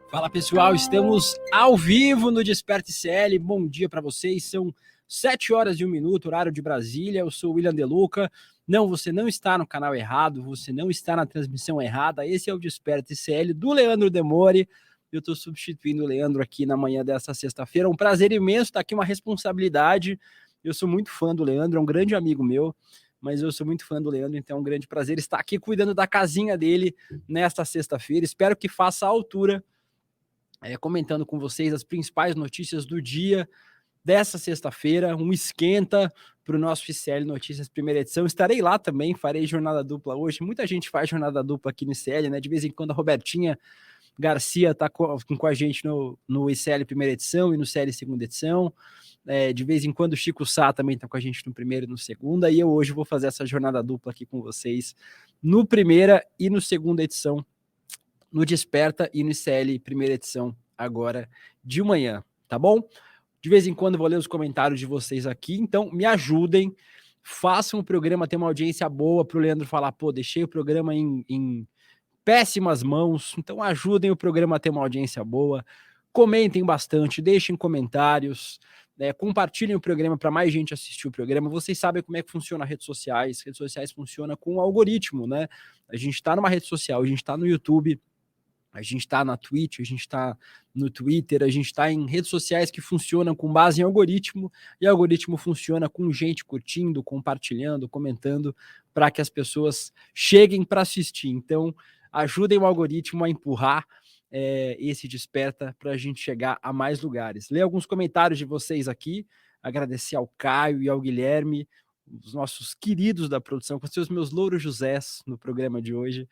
Fala pessoal, estamos ao vivo no Desperta ICL. Bom dia para vocês, são 7 horas e 1 minuto, horário de Brasília. Eu sou o William Deluca. Não, você não está no canal errado, você não está na transmissão errada. Esse é o Desperta ICL do Leandro Demore. Eu estou substituindo o Leandro aqui na manhã dessa sexta-feira. Um prazer imenso estar aqui, uma responsabilidade. Eu sou muito fã do Leandro, é um grande amigo meu, mas eu sou muito fã do Leandro, então é um grande prazer estar aqui cuidando da casinha dele nesta sexta-feira. Espero que faça a altura, comentando com vocês as principais notícias do dia dessa sexta-feira, um esquenta para o nosso ICL Notícias primeira edição. Estarei lá também, farei jornada dupla hoje. Muita gente faz jornada dupla aqui no ICL, né? De vez em quando a Robertinha Garcia está com a gente no ICL primeira edição e no ICL segunda edição. De vez em quando o Chico Sá também está com a gente no primeiro e no segunda, e eu hoje vou fazer essa jornada dupla aqui com vocês no primeira e no segunda edição, no Desperta e no ICL primeira edição agora de manhã, tá bom? De vez em quando eu vou ler os comentários de vocês aqui, então me ajudem, façam o programa ter uma audiência boa para o Leandro falar, pô, deixei o programa em péssimas mãos, então ajudem o programa a ter uma audiência boa, comentem bastante, deixem comentários, compartilhem o programa para mais gente assistir o programa. Vocês sabem como é que funciona as redes sociais funcionam com um algoritmo, né? A gente está numa rede social, a gente está no YouTube, a gente está na Twitch, a gente está no Twitter, a gente está em redes sociais que funcionam com base em algoritmo, e o algoritmo funciona com gente curtindo, compartilhando, comentando, para que as pessoas cheguem para assistir. Então, ajudem o algoritmo a empurrar esse Desperta para a gente chegar a mais lugares. Lê alguns comentários de vocês aqui, agradecer ao Caio e ao Guilherme, os nossos queridos da produção, com seus meus louros Josés no programa de hoje,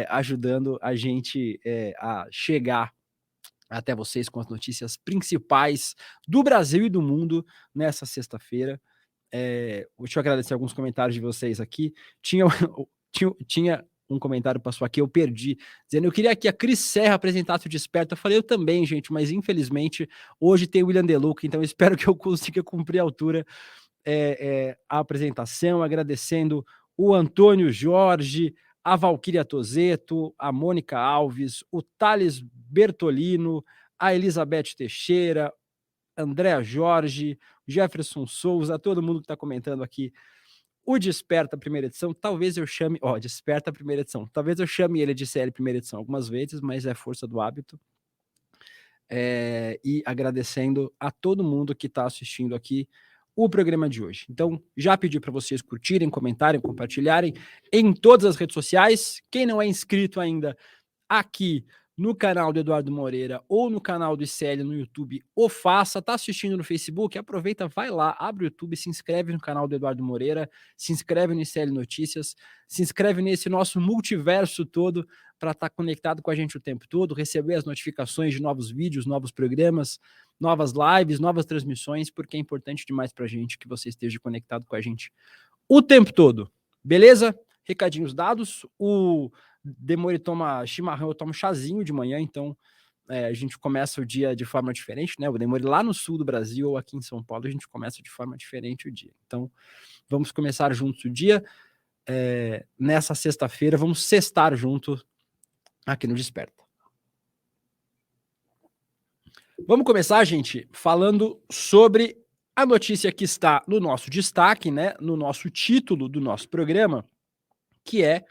ajudando a gente a chegar até vocês com as notícias principais do Brasil e do mundo nessa sexta-feira. Deixa eu agradecer alguns comentários de vocês aqui. Tinha um comentário passou aqui, eu perdi, dizendo, eu queria que a Cris Serra apresentasse o Desperta. Eu falei, eu também, gente, mas infelizmente hoje tem o William Deluca, então eu espero que eu consiga cumprir a altura a apresentação, agradecendo o Antônio Jorge, a Valquíria Tozeto, a Mônica Alves, o Thales Bertolino, a Elizabeth Teixeira, Andréa Jorge, Jefferson Souza, todo mundo que está comentando aqui o Desperta primeira edição. Talvez eu chame, Desperta primeira edição, talvez eu chame ele de série primeira edição algumas vezes, mas é força do hábito. E agradecendo a todo mundo que está assistindo aqui o programa de hoje. Então, já pedi para vocês curtirem, comentarem, compartilharem em todas as redes sociais. Quem não é inscrito ainda aqui no canal do Eduardo Moreira ou no canal do ICL no YouTube, o faça. Tá assistindo no Facebook? Aproveita, vai lá, abre o YouTube, se inscreve no canal do Eduardo Moreira, se inscreve no ICL Notícias, se inscreve nesse nosso multiverso todo para estar conectado com a gente o tempo todo, receber as notificações de novos vídeos, novos programas, novas lives, novas transmissões, porque é importante demais para a gente que você esteja conectado com a gente o tempo todo. Beleza? Recadinhos dados. O Demore toma chimarrão, eu tomo chazinho de manhã, então a gente começa o dia de forma diferente, né? O Demore lá no sul do Brasil ou aqui em São Paulo, a gente começa de forma diferente o dia. Então, vamos começar juntos o dia. Nessa sexta-feira, vamos sextar junto aqui no Desperta. Vamos começar, gente, falando sobre a notícia que está no nosso destaque, né? No nosso título do nosso programa, que é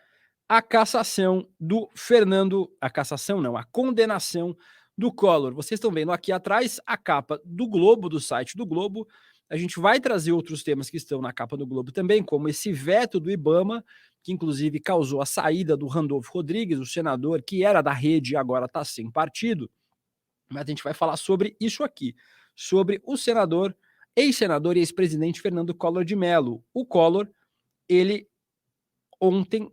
a cassação do Fernando, a condenação do Collor. Vocês estão vendo aqui atrás a capa do Globo, do site do Globo. A gente vai trazer outros temas que estão na capa do Globo também, como esse veto do Ibama, que inclusive causou a saída do Randolfo Rodrigues, o senador que era da rede e agora está sem partido. Mas a gente vai falar sobre isso aqui, sobre o senador, ex-senador e ex-presidente Fernando Collor de Mello. O Collor, ele ontem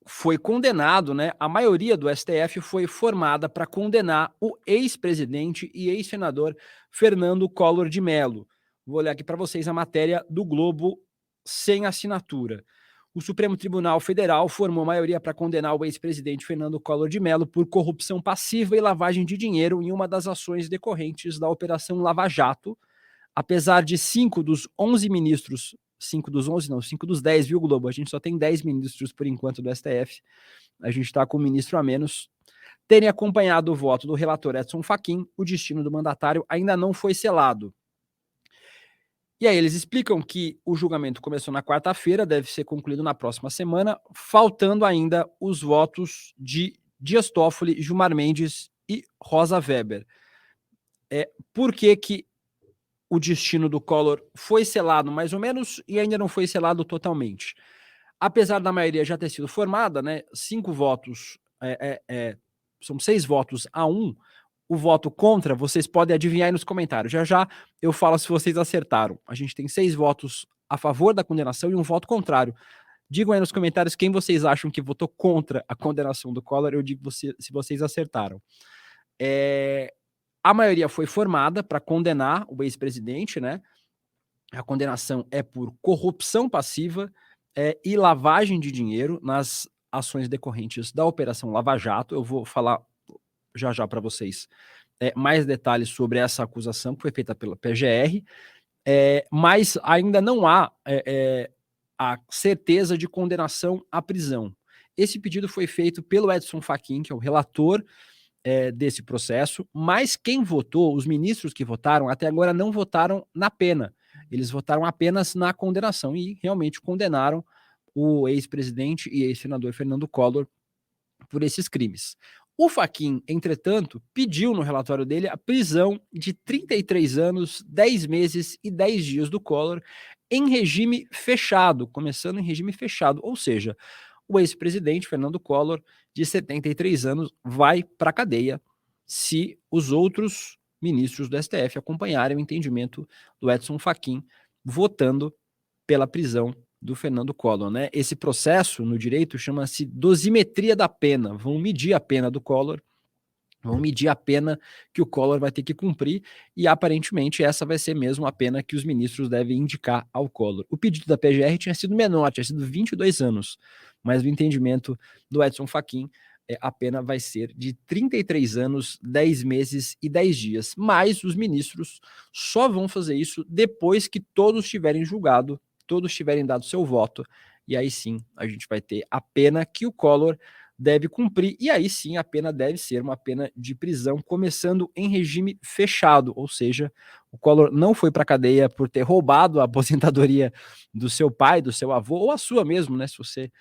foi condenado, né? A maioria do STF foi formada para condenar o ex-presidente e ex-senador Fernando Collor de Mello. Vou olhar aqui para vocês a matéria do Globo sem assinatura. O Supremo Tribunal Federal formou maioria para condenar o ex-presidente Fernando Collor de Mello por corrupção passiva e lavagem de dinheiro em uma das ações decorrentes da Operação Lava Jato, Apesar de 5 dos 11 ministros, 5 dos 11 não, 5 dos 10, viu, Globo? A gente só tem 10 ministros por enquanto do STF, a gente está com um ministro a menos, terem acompanhado o voto do relator Edson Fachin, o destino do mandatário ainda não foi selado. E aí eles explicam que o julgamento começou na quarta-feira, deve ser concluído na próxima semana, faltando ainda os votos de Dias Toffoli, Gilmar Mendes e Rosa Weber. Por que o destino do Collor foi selado mais ou menos e ainda não foi selado totalmente? Apesar da maioria já ter sido formada, né, 5 votos, são 6 votos a 1, o voto contra, vocês podem adivinhar aí nos comentários. Já já eu falo se vocês acertaram. A gente tem 6 votos a favor da condenação e um voto contrário. Digam aí nos comentários quem vocês acham que votou contra a condenação do Collor, eu digo se vocês acertaram. A maioria foi formada para condenar o ex-presidente, né? A condenação é por corrupção passiva e lavagem de dinheiro nas ações decorrentes da Operação Lava Jato. Eu vou falar já já para vocês mais detalhes sobre essa acusação que foi feita pela PGR, mas ainda não há a certeza de condenação à prisão. Esse pedido foi feito pelo Edson Fachin, que é o relator desse processo, mas quem votou, os ministros que votaram, até agora não votaram na pena. Eles votaram apenas na condenação e realmente condenaram o ex-presidente e ex-senador Fernando Collor por esses crimes. O Fachin, entretanto, pediu no relatório dele a prisão de 33 anos, 10 meses e 10 dias do Collor em regime fechado, começando em regime fechado, ou seja, o ex-presidente Fernando Collor, de 73 anos, vai para a cadeia se os outros ministros do STF acompanharem o entendimento do Edson Fachin, votando pela prisão do Fernando Collor, né? Esse processo no direito chama-se dosimetria da pena. Vão medir a pena do Collor, vão medir a pena que o Collor vai ter que cumprir e aparentemente essa vai ser mesmo a pena que os ministros devem indicar ao Collor. O pedido da PGR tinha sido menor, tinha sido 22 anos, mas no entendimento do Edson Fachin, a pena vai ser de 33 anos, 10 meses e 10 dias. Mas os ministros só vão fazer isso depois que todos tiverem julgado, todos tiverem dado seu voto, e aí sim a gente vai ter a pena que o Collor deve cumprir, e aí sim a pena deve ser uma pena de prisão, começando em regime fechado, ou seja, o Collor não foi para a cadeia por ter roubado a aposentadoria do seu pai, do seu avô, ou a sua mesmo, né, se você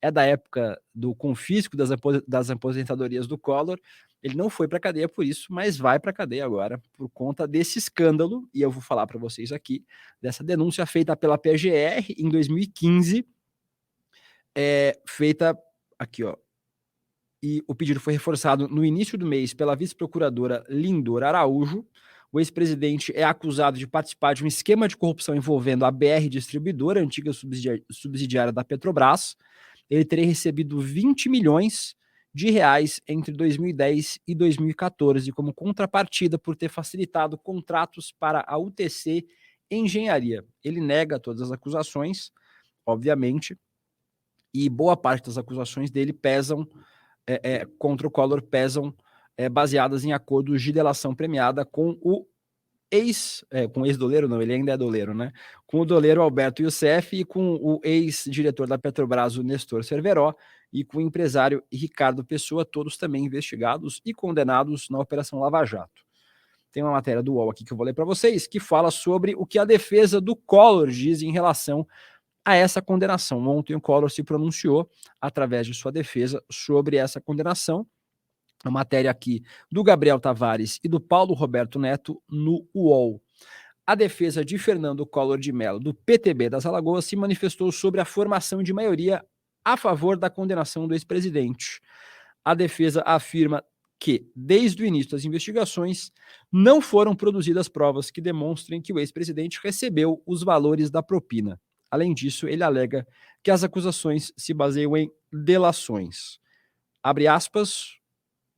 é da época do confisco das aposentadorias do Collor, ele não foi para a cadeia por isso, mas vai para a cadeia agora por conta desse escândalo, e eu vou falar para vocês aqui, dessa denúncia feita pela PGR em 2015, feita aqui, ó, e o pedido foi reforçado no início do mês pela vice-procuradora Lindor Araújo. O ex-presidente é acusado de participar de um esquema de corrupção envolvendo a BR Distribuidora, antiga subsidiária da Petrobras. Ele teria recebido 20 milhões de reais entre 2010 e 2014 como contrapartida por ter facilitado contratos para a UTC Engenharia. Ele nega todas as acusações, obviamente, e boa parte das acusações dele pesam contra o Collor, pesam baseadas em acordos de delação premiada com o com o ex-doleiro, não, ele ainda é doleiro, né? Com o doleiro Alberto Youssef e com o ex-diretor da Petrobras, o Nestor Cerveró, e com o empresário Ricardo Pessoa, todos também investigados e condenados na Operação Lava Jato. Tem uma matéria do UOL aqui que eu vou ler para vocês, que fala sobre o que a defesa do Collor diz em relação a essa condenação. Ontem o Collor se pronunciou, através de sua defesa, sobre essa condenação. A matéria aqui do Gabriel Tavares e do Paulo Roberto Neto no UOL. A defesa de Fernando Collor de Mello, do PTB das Alagoas, se manifestou sobre a formação de maioria a favor da condenação do ex-presidente. A defesa afirma que, desde o início das investigações, não foram produzidas provas que demonstrem que o ex-presidente recebeu os valores da propina. Além disso, ele alega que as acusações se baseiam em delações. Abre aspas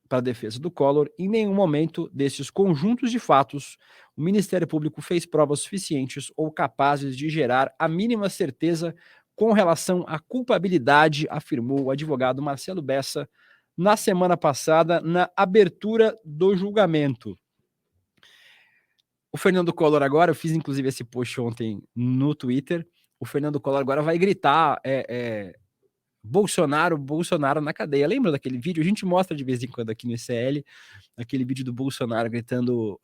para a defesa do Collor, em nenhum momento desses conjuntos de fatos, o Ministério Público fez provas suficientes ou capazes de gerar a mínima certeza com relação à culpabilidade, afirmou o advogado Marcelo Bessa na semana passada, na abertura do julgamento. O Fernando Collor agora, eu fiz inclusive esse post ontem no Twitter, o Fernando Collor agora vai gritar Bolsonaro, Bolsonaro na cadeia. Lembra daquele vídeo? A gente mostra de vez em quando aqui no ICL, aquele vídeo do Bolsonaro gritando,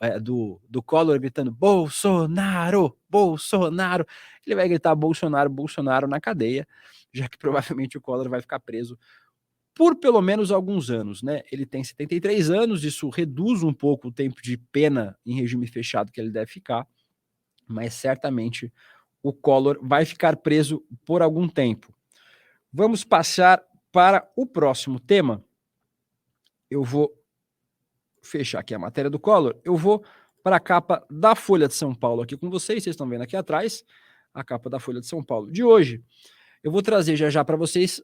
do Collor gritando Bolsonaro, Bolsonaro. Ele vai gritar Bolsonaro, Bolsonaro na cadeia, já que provavelmente o Collor vai ficar preso por pelo menos alguns anos, né? Ele tem 73 anos, isso reduz um pouco o tempo de pena em regime fechado que ele deve ficar, mas certamente o Collor vai ficar preso por algum tempo. Vamos passar para o próximo tema. Eu vou fechar aqui a matéria do Collor. Eu vou para a capa da Folha de São Paulo aqui com vocês. Vocês estão vendo aqui atrás a capa da Folha de São Paulo de hoje. Eu vou trazer já para vocês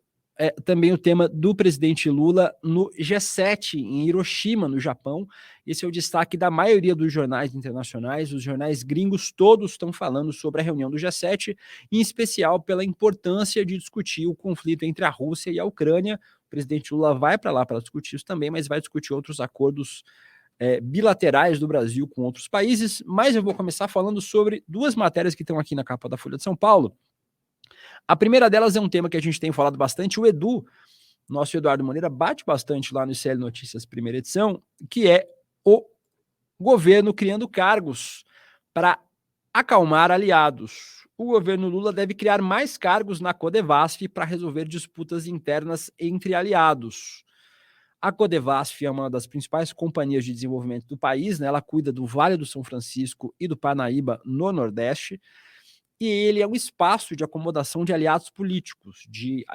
também o tema do presidente Lula no G7 em Hiroshima, no Japão. Esse é o destaque da maioria dos jornais internacionais. Os jornais gringos todos estão falando sobre a reunião do G7, em especial pela importância de discutir o conflito entre a Rússia e a Ucrânia. O presidente Lula vai para lá para discutir isso também, mas vai discutir outros acordos bilaterais do Brasil com outros países. Mas eu vou começar falando sobre duas matérias que estão aqui na capa da Folha de São Paulo. A primeira delas é um tema que a gente tem falado bastante, o Edu, nosso Eduardo Moreira, bate bastante lá no ICL Notícias, primeira edição, que é o governo criando cargos para acalmar aliados. O governo Lula deve criar mais cargos na Codevasf para resolver disputas internas entre aliados. A Codevasf é uma das principais companhias de desenvolvimento do país, né? Ela cuida do Vale do São Francisco e do Parnaíba no Nordeste, e ele é um espaço de acomodação de aliados políticos, de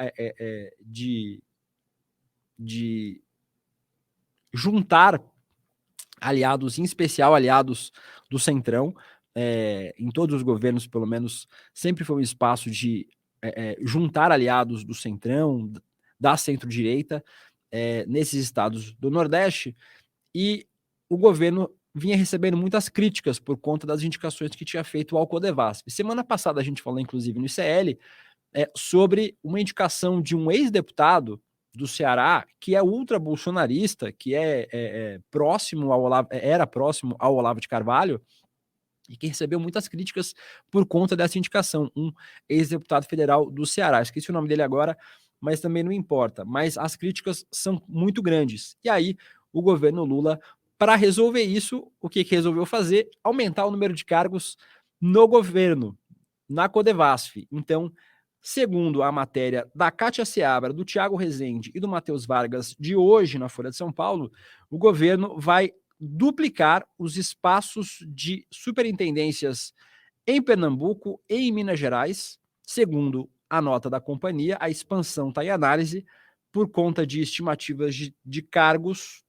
juntar aliados, em especial aliados do Centrão, em todos os governos, pelo menos, sempre foi um espaço de juntar aliados do Centrão, da centro-direita, nesses estados do Nordeste, e o governo vinha recebendo muitas críticas por conta das indicações que tinha feito ao Codevasf. Semana passada a gente falou, inclusive, no ICL, sobre uma indicação de um ex-deputado do Ceará, que é ultra-bolsonarista, que próximo ao Olavo, era próximo ao Olavo de Carvalho, e que recebeu muitas críticas por conta dessa indicação, um ex-deputado federal do Ceará. Esqueci o nome dele agora, mas também não importa. Mas as críticas são muito grandes. E aí, o governo Lula, para resolver isso, o que resolveu fazer? Aumentar o número de cargos no governo, na Codevasf. Então, segundo a matéria da Kátia Seabra, do Thiago Rezende e do Matheus Vargas, de hoje na Folha de São Paulo, o governo vai duplicar os espaços de superintendências em Pernambuco e em Minas Gerais. Segundo a nota da companhia, a expansão está em análise por conta de estimativas de cargos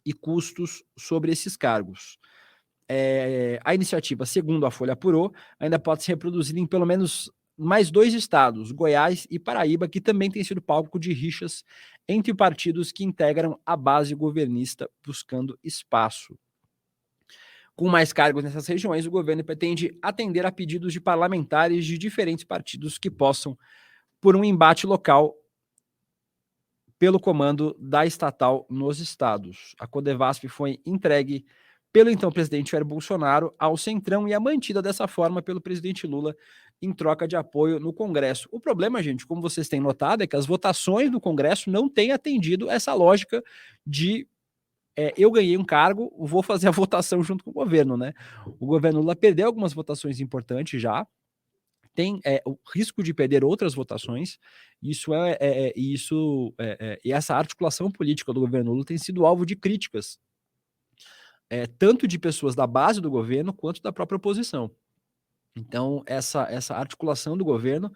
e custos sobre esses cargos. A iniciativa, segundo a Folha apurou, ainda pode ser reproduzida em pelo menos mais 2 estados, Goiás e Paraíba, que também tem sido palco de rixas entre partidos que integram a base governista buscando espaço. Com mais cargos nessas regiões, o governo pretende atender a pedidos de parlamentares de diferentes partidos que possam, por um embate local, pelo comando da estatal nos estados. A Codevasf foi entregue pelo então presidente Jair Bolsonaro ao Centrão e é mantida dessa forma pelo presidente Lula em troca de apoio no Congresso. O problema, gente, como vocês têm notado, é que as votações do Congresso não têm atendido essa lógica de eu ganhei um cargo, vou fazer a votação junto com o governo, né? O governo Lula perdeu algumas votações importantes já, tem o risco de perder outras votações. E essa articulação política do governo Lula tem sido alvo de críticas, tanto de pessoas da base do governo quanto da própria oposição. Então, essa articulação do governo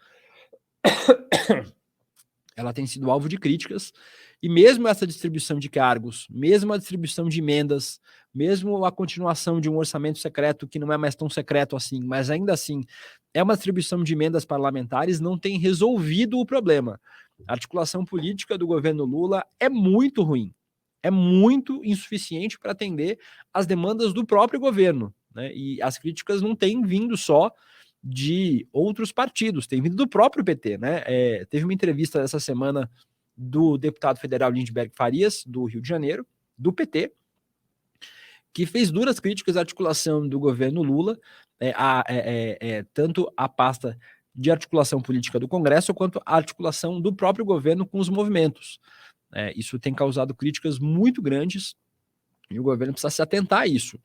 ela tem sido alvo de críticas, e mesmo essa distribuição de cargos, mesmo a distribuição de emendas, mesmo a continuação de um orçamento secreto, que não é mais tão secreto assim, mas ainda assim é uma distribuição de emendas parlamentares, não tem resolvido o problema. A articulação política do governo Lula é muito ruim, é muito insuficiente para atender as demandas do próprio governo, né? E as críticas não têm vindo só de outros partidos, tem vindo do próprio PT, né? Teve uma entrevista essa semana do deputado federal Lindbergh Farias, do Rio de Janeiro, do PT, que fez duras críticas à articulação do governo Lula, tanto a pasta de articulação política do Congresso, quanto a articulação do próprio governo com os movimentos. Isso tem causado críticas muito grandes e o governo precisa se atentar a isso.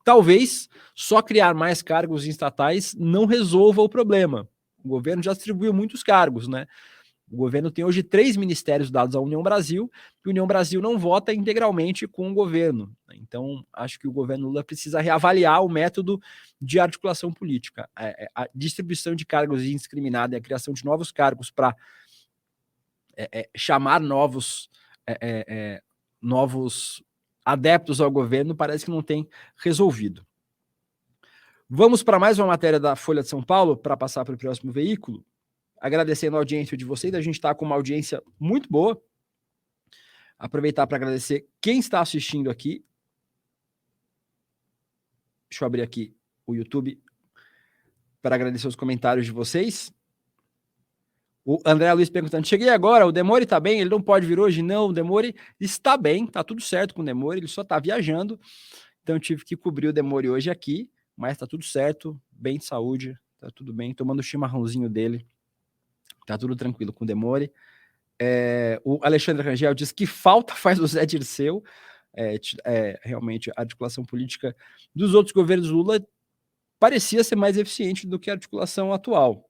Talvez só criar mais cargos estatais não resolva o problema. O governo já distribuiu muitos cargos, né? O governo tem hoje 3 ministérios dados à União Brasil, e a União Brasil não vota integralmente com o governo. Então, acho que o governo Lula precisa reavaliar o método de articulação política. A distribuição de cargos indiscriminada e a criação de novos cargos para chamar novos adeptos ao governo parece que não tem resolvido. Vamos para mais uma matéria da Folha de São Paulo, para passar para o próximo veículo. Agradecendo a audiência de vocês, a gente está com uma audiência muito boa. Aproveitar para agradecer quem está assistindo aqui. Deixa eu abrir aqui o YouTube para agradecer os comentários de vocês. O André Luiz perguntando, cheguei agora, o Demori está bem? Ele não pode vir hoje? Não, o Demori está bem, está tudo certo com o Demori, ele só está viajando. Então eu tive que cobrir o Demori hoje aqui, mas está tudo certo, bem de saúde, está tudo bem, tomando o chimarrãozinho dele. Tá tudo tranquilo com o Demori. O Alexandre Rangel diz que falta faz o Zé Dirceu. Realmente, a articulação política dos outros governos Lula parecia ser mais eficiente do que a articulação atual.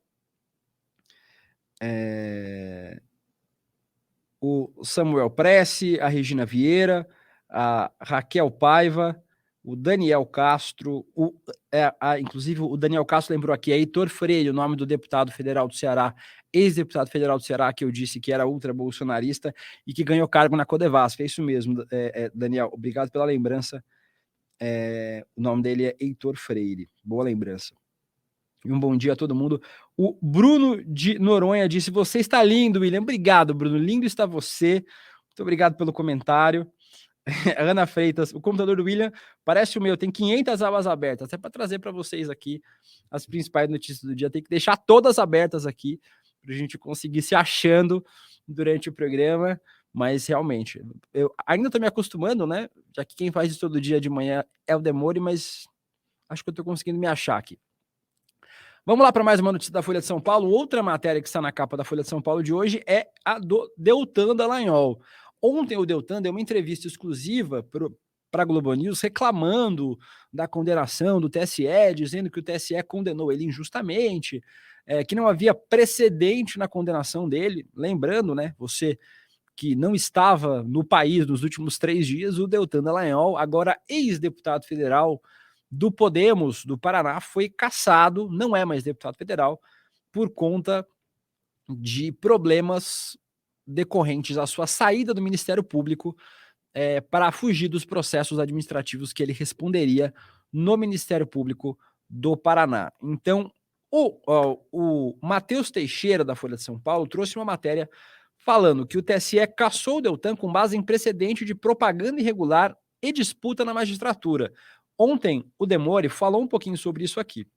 O Samuel Prece, a Regina Vieira, a Raquel Paiva, o Daniel Castro, inclusive o Daniel Castro lembrou aqui, é Heitor Freire, o nome do deputado federal do Ceará, ex-deputado federal do Ceará, que eu disse que era ultra-bolsonarista e que ganhou cargo na Codevasf. É isso mesmo, Daniel, obrigado pela lembrança. O nome dele é Heitor Freire, boa lembrança. E um bom dia a todo mundo. O Bruno de Noronha disse, você está lindo, William. Obrigado, Bruno, lindo está você. Muito obrigado pelo comentário. Ana Freitas, o computador do William parece o meu, tem 500 abas abertas, é para trazer para vocês aqui as principais notícias do dia, tem que deixar todas abertas aqui, para a gente conseguir se achando durante o programa, mas realmente, eu ainda estou me acostumando, né, já que quem faz isso todo dia de manhã é o Demori, mas acho que eu estou conseguindo me achar aqui. Vamos lá para mais uma notícia da Folha de São Paulo. Outra matéria que está na capa da Folha de São Paulo de hoje é a do Deltan Dallagnol. Ontem o Deltan deu uma entrevista exclusiva para a Globo News reclamando da condenação do TSE, dizendo que o TSE condenou ele injustamente, que não havia precedente na condenação dele. Lembrando, né, você que não estava no país nos últimos 3 dias, o Deltan Dallagnol, agora ex-deputado federal do Podemos, do Paraná, foi cassado, não é mais deputado federal, por conta de problemas decorrentes à sua saída do Ministério Público para fugir dos processos administrativos que ele responderia no Ministério Público do Paraná. Então, o Matheus Teixeira, da Folha de São Paulo, trouxe uma matéria falando que o TSE cassou o Deltan com base em precedente de propaganda irregular e disputa na magistratura. Ontem, o Demori falou um pouquinho sobre isso aqui.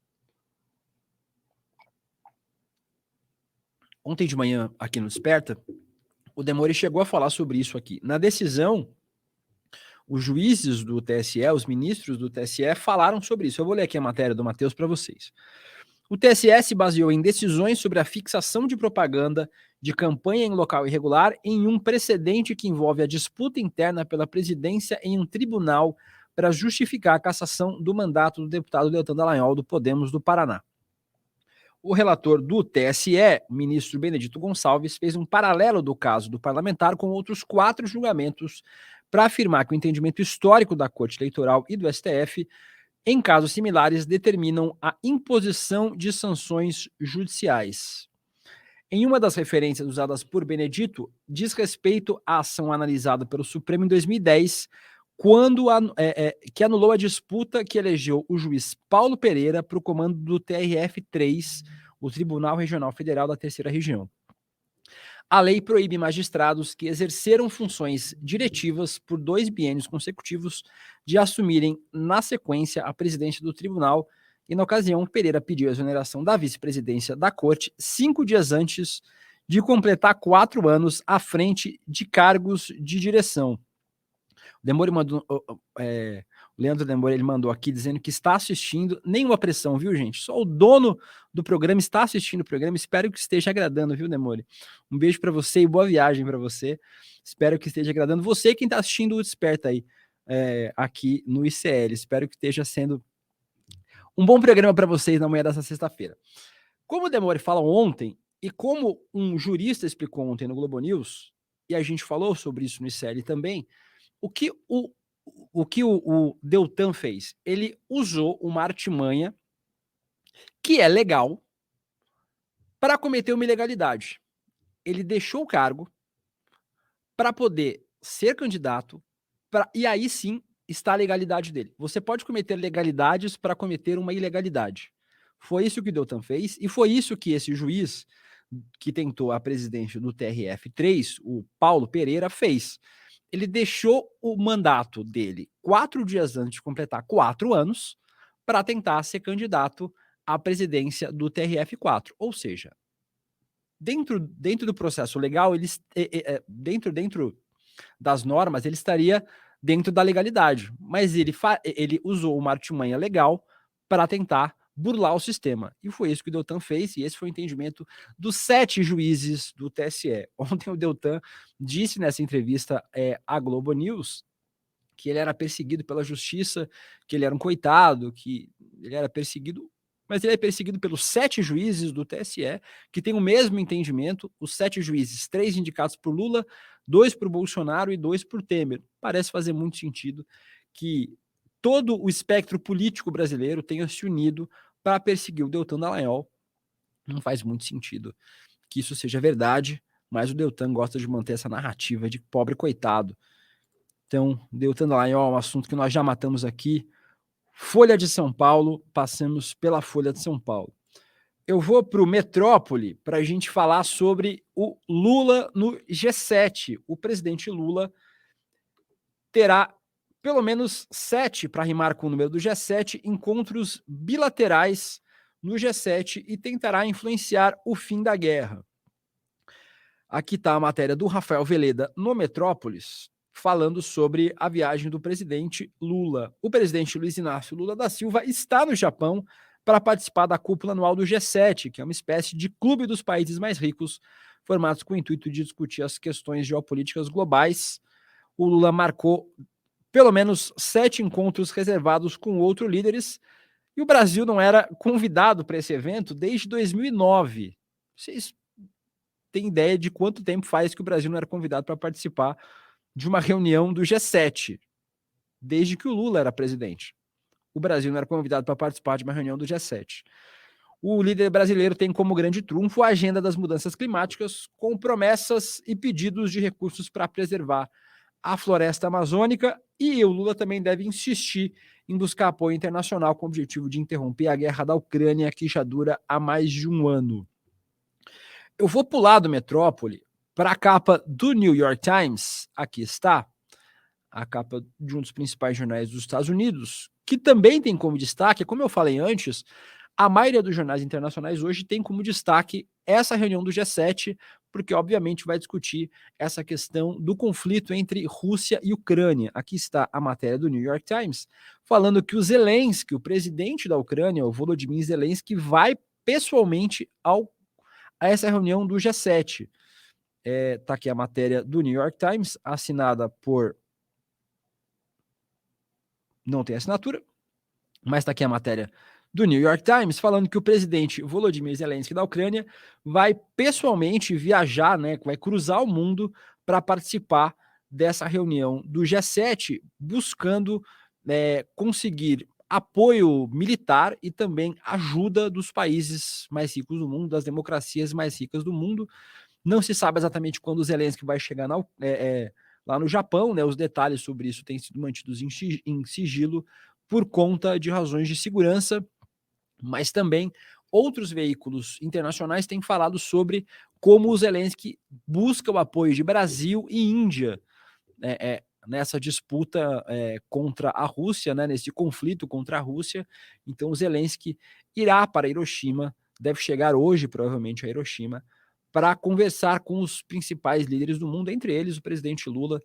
Ontem de manhã, aqui no Desperta, o Demori chegou a falar sobre isso aqui. Na decisão, os juízes do TSE, os ministros do TSE, falaram sobre isso. Eu vou ler aqui a matéria do Matheus para vocês. O TSE se baseou em decisões sobre a fixação de propaganda de campanha em local irregular em um precedente que envolve a disputa interna pela presidência em um tribunal para justificar a cassação do mandato do deputado Deltan Dallagnol do Podemos do Paraná. O relator do TSE, ministro Benedito Gonçalves, fez um paralelo do caso do parlamentar com outros 4 julgamentos para afirmar que o entendimento histórico da Corte Eleitoral e do STF, em casos similares, determinam a imposição de sanções judiciais. Em uma das referências usadas por Benedito, diz respeito à ação analisada pelo Supremo em 2010, que anulou a disputa que elegeu o juiz Paulo Pereira para o comando do TRF3, o Tribunal Regional Federal da Terceira Região. A lei proíbe magistrados que exerceram funções diretivas por 2 biênios consecutivos de assumirem, na sequência, a presidência do tribunal, e na ocasião, Pereira pediu a exoneração da vice-presidência da Corte 5 dias antes de completar 4 anos à frente de cargos de direção. O Leandro Demore, ele mandou aqui dizendo que está assistindo, nenhuma pressão, viu, gente? Só o dono do programa está assistindo o programa, espero que esteja agradando, viu, Demore? Um beijo para você e boa viagem para você. Espero que esteja agradando você, quem está assistindo o Desperta aí, aqui no ICL. Espero que esteja sendo um bom programa para vocês na manhã dessa sexta-feira. Como o Demore fala ontem, e como um jurista explicou ontem no Globo News, e a gente falou sobre isso no ICL também, o que o Deltan fez? Ele usou uma artimanha que é legal para cometer uma ilegalidade. Ele deixou o cargo para poder ser candidato, e aí sim está a legalidade dele. Você pode cometer legalidades para cometer uma ilegalidade. Foi isso que o Deltan fez, e foi isso que esse juiz que tentou a presidência do TRF3, o Paulo Pereira, fez. Ele deixou o mandato dele 4 dias antes de completar 4 anos para tentar ser candidato à presidência do TRF4. Ou seja, dentro do processo legal, dentro das normas, ele estaria dentro da legalidade, mas ele usou uma artimanha legal para tentar burlar o sistema. E foi isso que o Deltan fez, e esse foi o entendimento dos 7 juízes do TSE. Ontem o Deltan disse nessa entrevista à Globo News que ele era perseguido pela justiça, que ele era um coitado, que ele era perseguido, mas ele é perseguido pelos 7 juízes do TSE, que tem o mesmo entendimento, os 7 juízes, 3 indicados por Lula, 2 por Bolsonaro e 2 por Temer. Parece fazer muito sentido que todo o espectro político brasileiro tenha se unido para perseguir o Deltan Dallagnol. Não faz muito sentido que isso seja verdade, mas o Deltan gosta de manter essa narrativa de pobre coitado. Então, Deltan Dallagnol é um assunto que nós já matamos aqui. Folha de São Paulo, passamos pela Folha de São Paulo. Eu vou para o Metrópole para a gente falar sobre o Lula no G7. O presidente Lula terá pelo menos 7, para rimar com o número do G7, encontros bilaterais no G7 e tentará influenciar o fim da guerra. Aqui está a matéria do Rafael Veleda no Metrópolis, falando sobre a viagem do presidente Lula. O presidente Luiz Inácio Lula da Silva está no Japão para participar da cúpula anual do G7, que é uma espécie de clube dos países mais ricos, formados com o intuito de discutir as questões geopolíticas globais. O Lula marcou pelo menos 7 encontros reservados com outros líderes, e o Brasil não era convidado para esse evento desde 2009. Vocês têm ideia de quanto tempo faz que o Brasil não era convidado para participar de uma reunião do G7, desde que o Lula era presidente. O Brasil não era convidado para participar de uma reunião do G7. O líder brasileiro tem como grande trunfo a agenda das mudanças climáticas, com promessas e pedidos de recursos para preservar a floresta amazônica, e o Lula também deve insistir em buscar apoio internacional com o objetivo de interromper a guerra da Ucrânia, que já dura há mais de um ano. Eu vou pular do Metrópole para a capa do New York Times. Aqui está a capa de um dos principais jornais dos Estados Unidos, que também tem como destaque, como eu falei antes, a maioria dos jornais internacionais hoje tem como destaque essa reunião do G7, porque obviamente vai discutir essa questão do conflito entre Rússia e Ucrânia. Aqui está a matéria do New York Times, falando que o Zelensky, o presidente da Ucrânia, o Volodymyr Zelensky, vai pessoalmente a essa reunião do G7. Tá aqui a matéria do New York Times, assinada por... Não tem assinatura, mas tá aqui a matéria do New York Times, falando que o presidente Volodymyr Zelensky da Ucrânia vai pessoalmente viajar, né, vai cruzar o mundo para participar dessa reunião do G7, buscando conseguir apoio militar e também ajuda dos países mais ricos do mundo, das democracias mais ricas do mundo. Não se sabe exatamente quando o Zelensky vai chegar lá no Japão, né? Os detalhes sobre isso têm sido mantidos em sigilo por conta de razões de segurança, mas também outros veículos internacionais têm falado sobre como o Zelensky busca o apoio de Brasil e Índia nessa disputa contra a Rússia, né, nesse conflito contra a Rússia. Então o Zelensky irá para Hiroshima, deve chegar hoje provavelmente a Hiroshima, para conversar com os principais líderes do mundo, entre eles o presidente Lula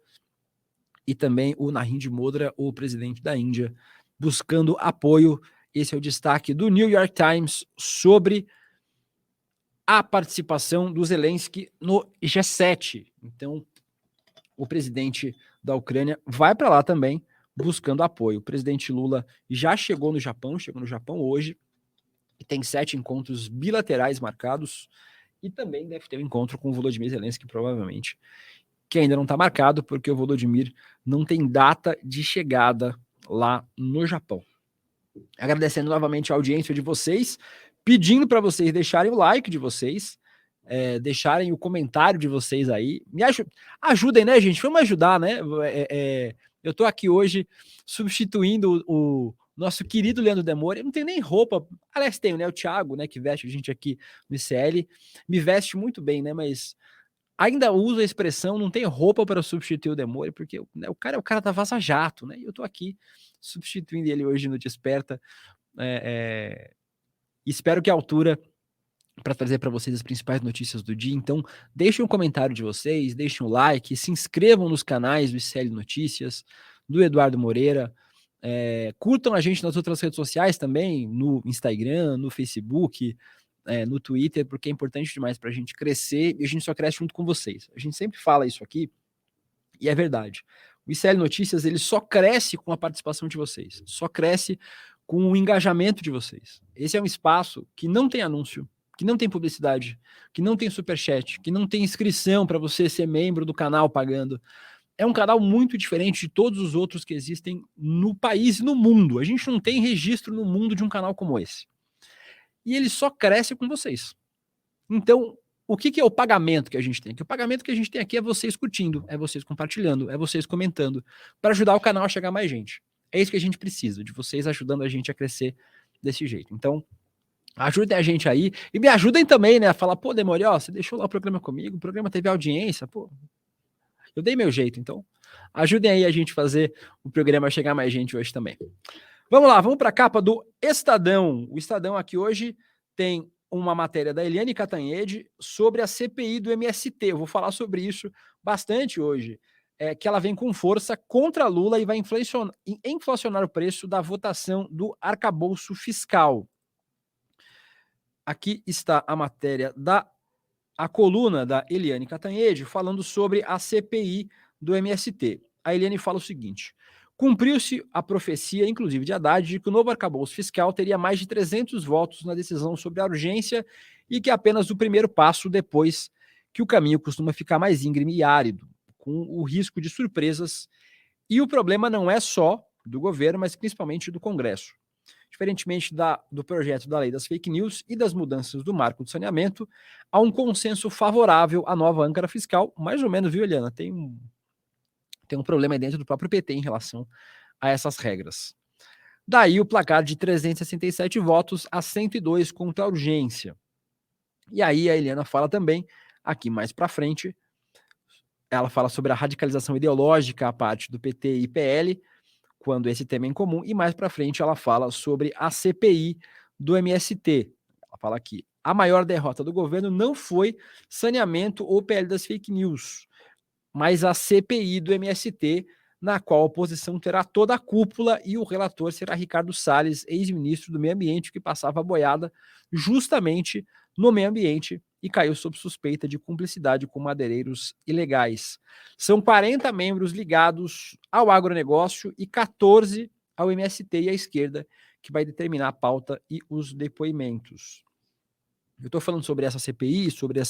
e também o Narendra Modi, o presidente da Índia, buscando apoio. Esse é o destaque do New York Times sobre a participação do Zelensky no G7. Então, o presidente da Ucrânia vai para lá também buscando apoio. O presidente Lula já chegou no Japão hoje, e tem 7 encontros bilaterais marcados, e também deve ter um encontro com o Volodymyr Zelensky, provavelmente, que ainda não está marcado, porque o Volodymyr não tem data de chegada lá no Japão. Agradecendo novamente a audiência de vocês, pedindo para vocês deixarem o like de vocês, deixarem o comentário de vocês aí. Ajudem, né, gente? Vamos ajudar, né? Eu estou aqui hoje substituindo o nosso querido Leandro Demore. Eu não tenho nem roupa. Aliás, tenho, né? O Thiago, né, que veste a gente aqui no ICL, me veste muito bem, né? Mas ainda uso a expressão não tem roupa para substituir o Demore, porque né, o cara tá Vaza Jato, né? E eu tô aqui substituindo ele hoje no Desperta. Espero que a altura para trazer para vocês as principais notícias do dia. Então, deixem um comentário de vocês, deixem um like, se inscrevam nos canais do ICL Notícias, do Eduardo Moreira. Curtam a gente nas outras redes sociais também, no Instagram, no Facebook, no Twitter, porque é importante demais para a gente crescer e a gente só cresce junto com vocês. A gente sempre fala isso aqui e é verdade. O ICL Notícias ele só cresce com a participação de vocês, só cresce com o engajamento de vocês. Esse é um espaço que não tem anúncio, que não tem publicidade, que não tem superchat, que não tem inscrição para você ser membro do canal pagando. É um canal muito diferente de todos os outros que existem no país e no mundo. A gente não tem registro no mundo de um canal como esse. E ele só cresce com vocês. Então, o que é o pagamento que a gente tem? O pagamento que a gente tem aqui é vocês curtindo, é vocês compartilhando, é vocês comentando, para ajudar o canal a chegar a mais gente. É isso que a gente precisa, de vocês ajudando a gente a crescer desse jeito. Então, ajudem a gente aí e me ajudem também, né, a falar, pô, Demore, ó, você deixou lá o programa comigo, o programa teve audiência, pô, eu dei meu jeito, então ajudem aí a gente a fazer o programa chegar a mais gente hoje também. Vamos lá, vamos para a capa do Estadão. O Estadão aqui hoje tem uma matéria da Eliane Cantanhede sobre a CPI do MST. Eu vou falar sobre isso bastante hoje, que ela vem com força contra Lula e vai inflacionar o preço da votação do arcabouço fiscal. Aqui está a matéria a coluna da Eliane Cantanhede falando sobre a CPI do MST. A Eliane fala o seguinte: cumpriu-se a profecia, inclusive de Haddad, de que o novo arcabouço fiscal teria mais de 300 votos na decisão sobre a urgência e que apenas o primeiro passo depois que o caminho costuma ficar mais íngreme e árido, com o risco de surpresas. E o problema não é só do governo, mas principalmente do Congresso. Diferentemente do projeto da lei das fake news e das mudanças do marco do saneamento, há um consenso favorável à nova âncora fiscal, mais ou menos, viu, Eliana? Tem um problema aí dentro do próprio PT em relação a essas regras. Daí o placar de 367 votos a 102 contra a urgência. E aí a Eliana fala também, aqui mais para frente, ela fala sobre a radicalização ideológica a parte do PT e PL, quando esse tema é em comum, e mais para frente ela fala sobre a CPI do MST. Ela fala aqui, a maior derrota do governo não foi saneamento ou PL das fake news, mas a CPI do MST, na qual a oposição terá toda a cúpula e o relator será Ricardo Salles, ex-ministro do Meio Ambiente, que passava a boiada justamente no meio ambiente e caiu sob suspeita de cumplicidade com madeireiros ilegais. São 40 membros ligados ao agronegócio e 14 ao MST e à esquerda, que vai determinar a pauta e os depoimentos. Eu estou falando sobre essa CPI, sobre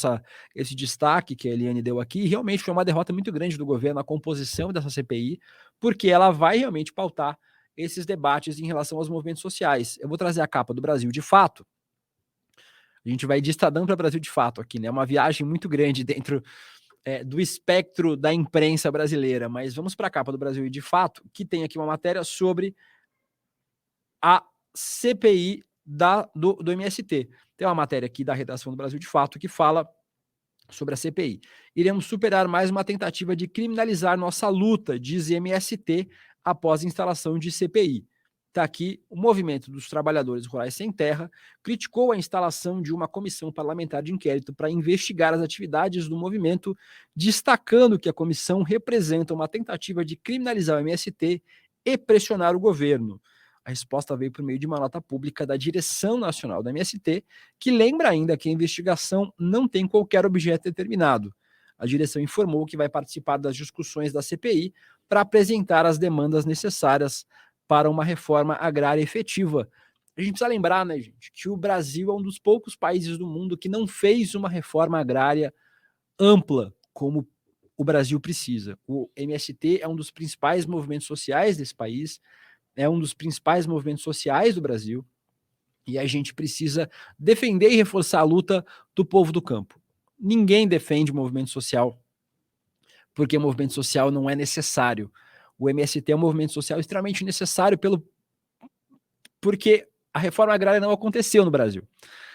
esse destaque que a Eliane deu aqui, e realmente foi uma derrota muito grande do governo a composição dessa CPI, porque ela vai realmente pautar esses debates em relação aos movimentos sociais. Eu vou trazer a capa do Brasil de Fato. A gente vai de Estadão para Brasil de Fato aqui, né? É uma viagem muito grande dentro do espectro da imprensa brasileira, mas vamos para a capa do Brasil de Fato, que tem aqui uma matéria sobre a CPI do MST. Tem uma matéria aqui da redação do Brasil de Fato que fala sobre a CPI. Iremos superar mais uma tentativa de criminalizar nossa luta, diz MST, após a instalação de CPI. Está aqui, o Movimento dos Trabalhadores Rurais Sem Terra criticou a instalação de uma comissão parlamentar de inquérito para investigar as atividades do movimento, destacando que a comissão representa uma tentativa de criminalizar o MST e pressionar o governo. A resposta veio por meio de uma nota pública da direção nacional da MST, que lembra ainda que a investigação não tem qualquer objeto determinado. A direção informou que vai participar das discussões da CPI para apresentar as demandas necessárias para uma reforma agrária efetiva. A gente precisa lembrar, né, gente, que o Brasil é um dos poucos países do mundo que não fez uma reforma agrária ampla como o Brasil precisa. O MST é um dos principais movimentos sociais desse país, é um dos principais movimentos sociais do Brasil, e a gente precisa defender e reforçar a luta do povo do campo. Ninguém defende o movimento social porque o movimento social não é necessário. O MST é um movimento social extremamente necessário porque a reforma agrária não aconteceu no Brasil.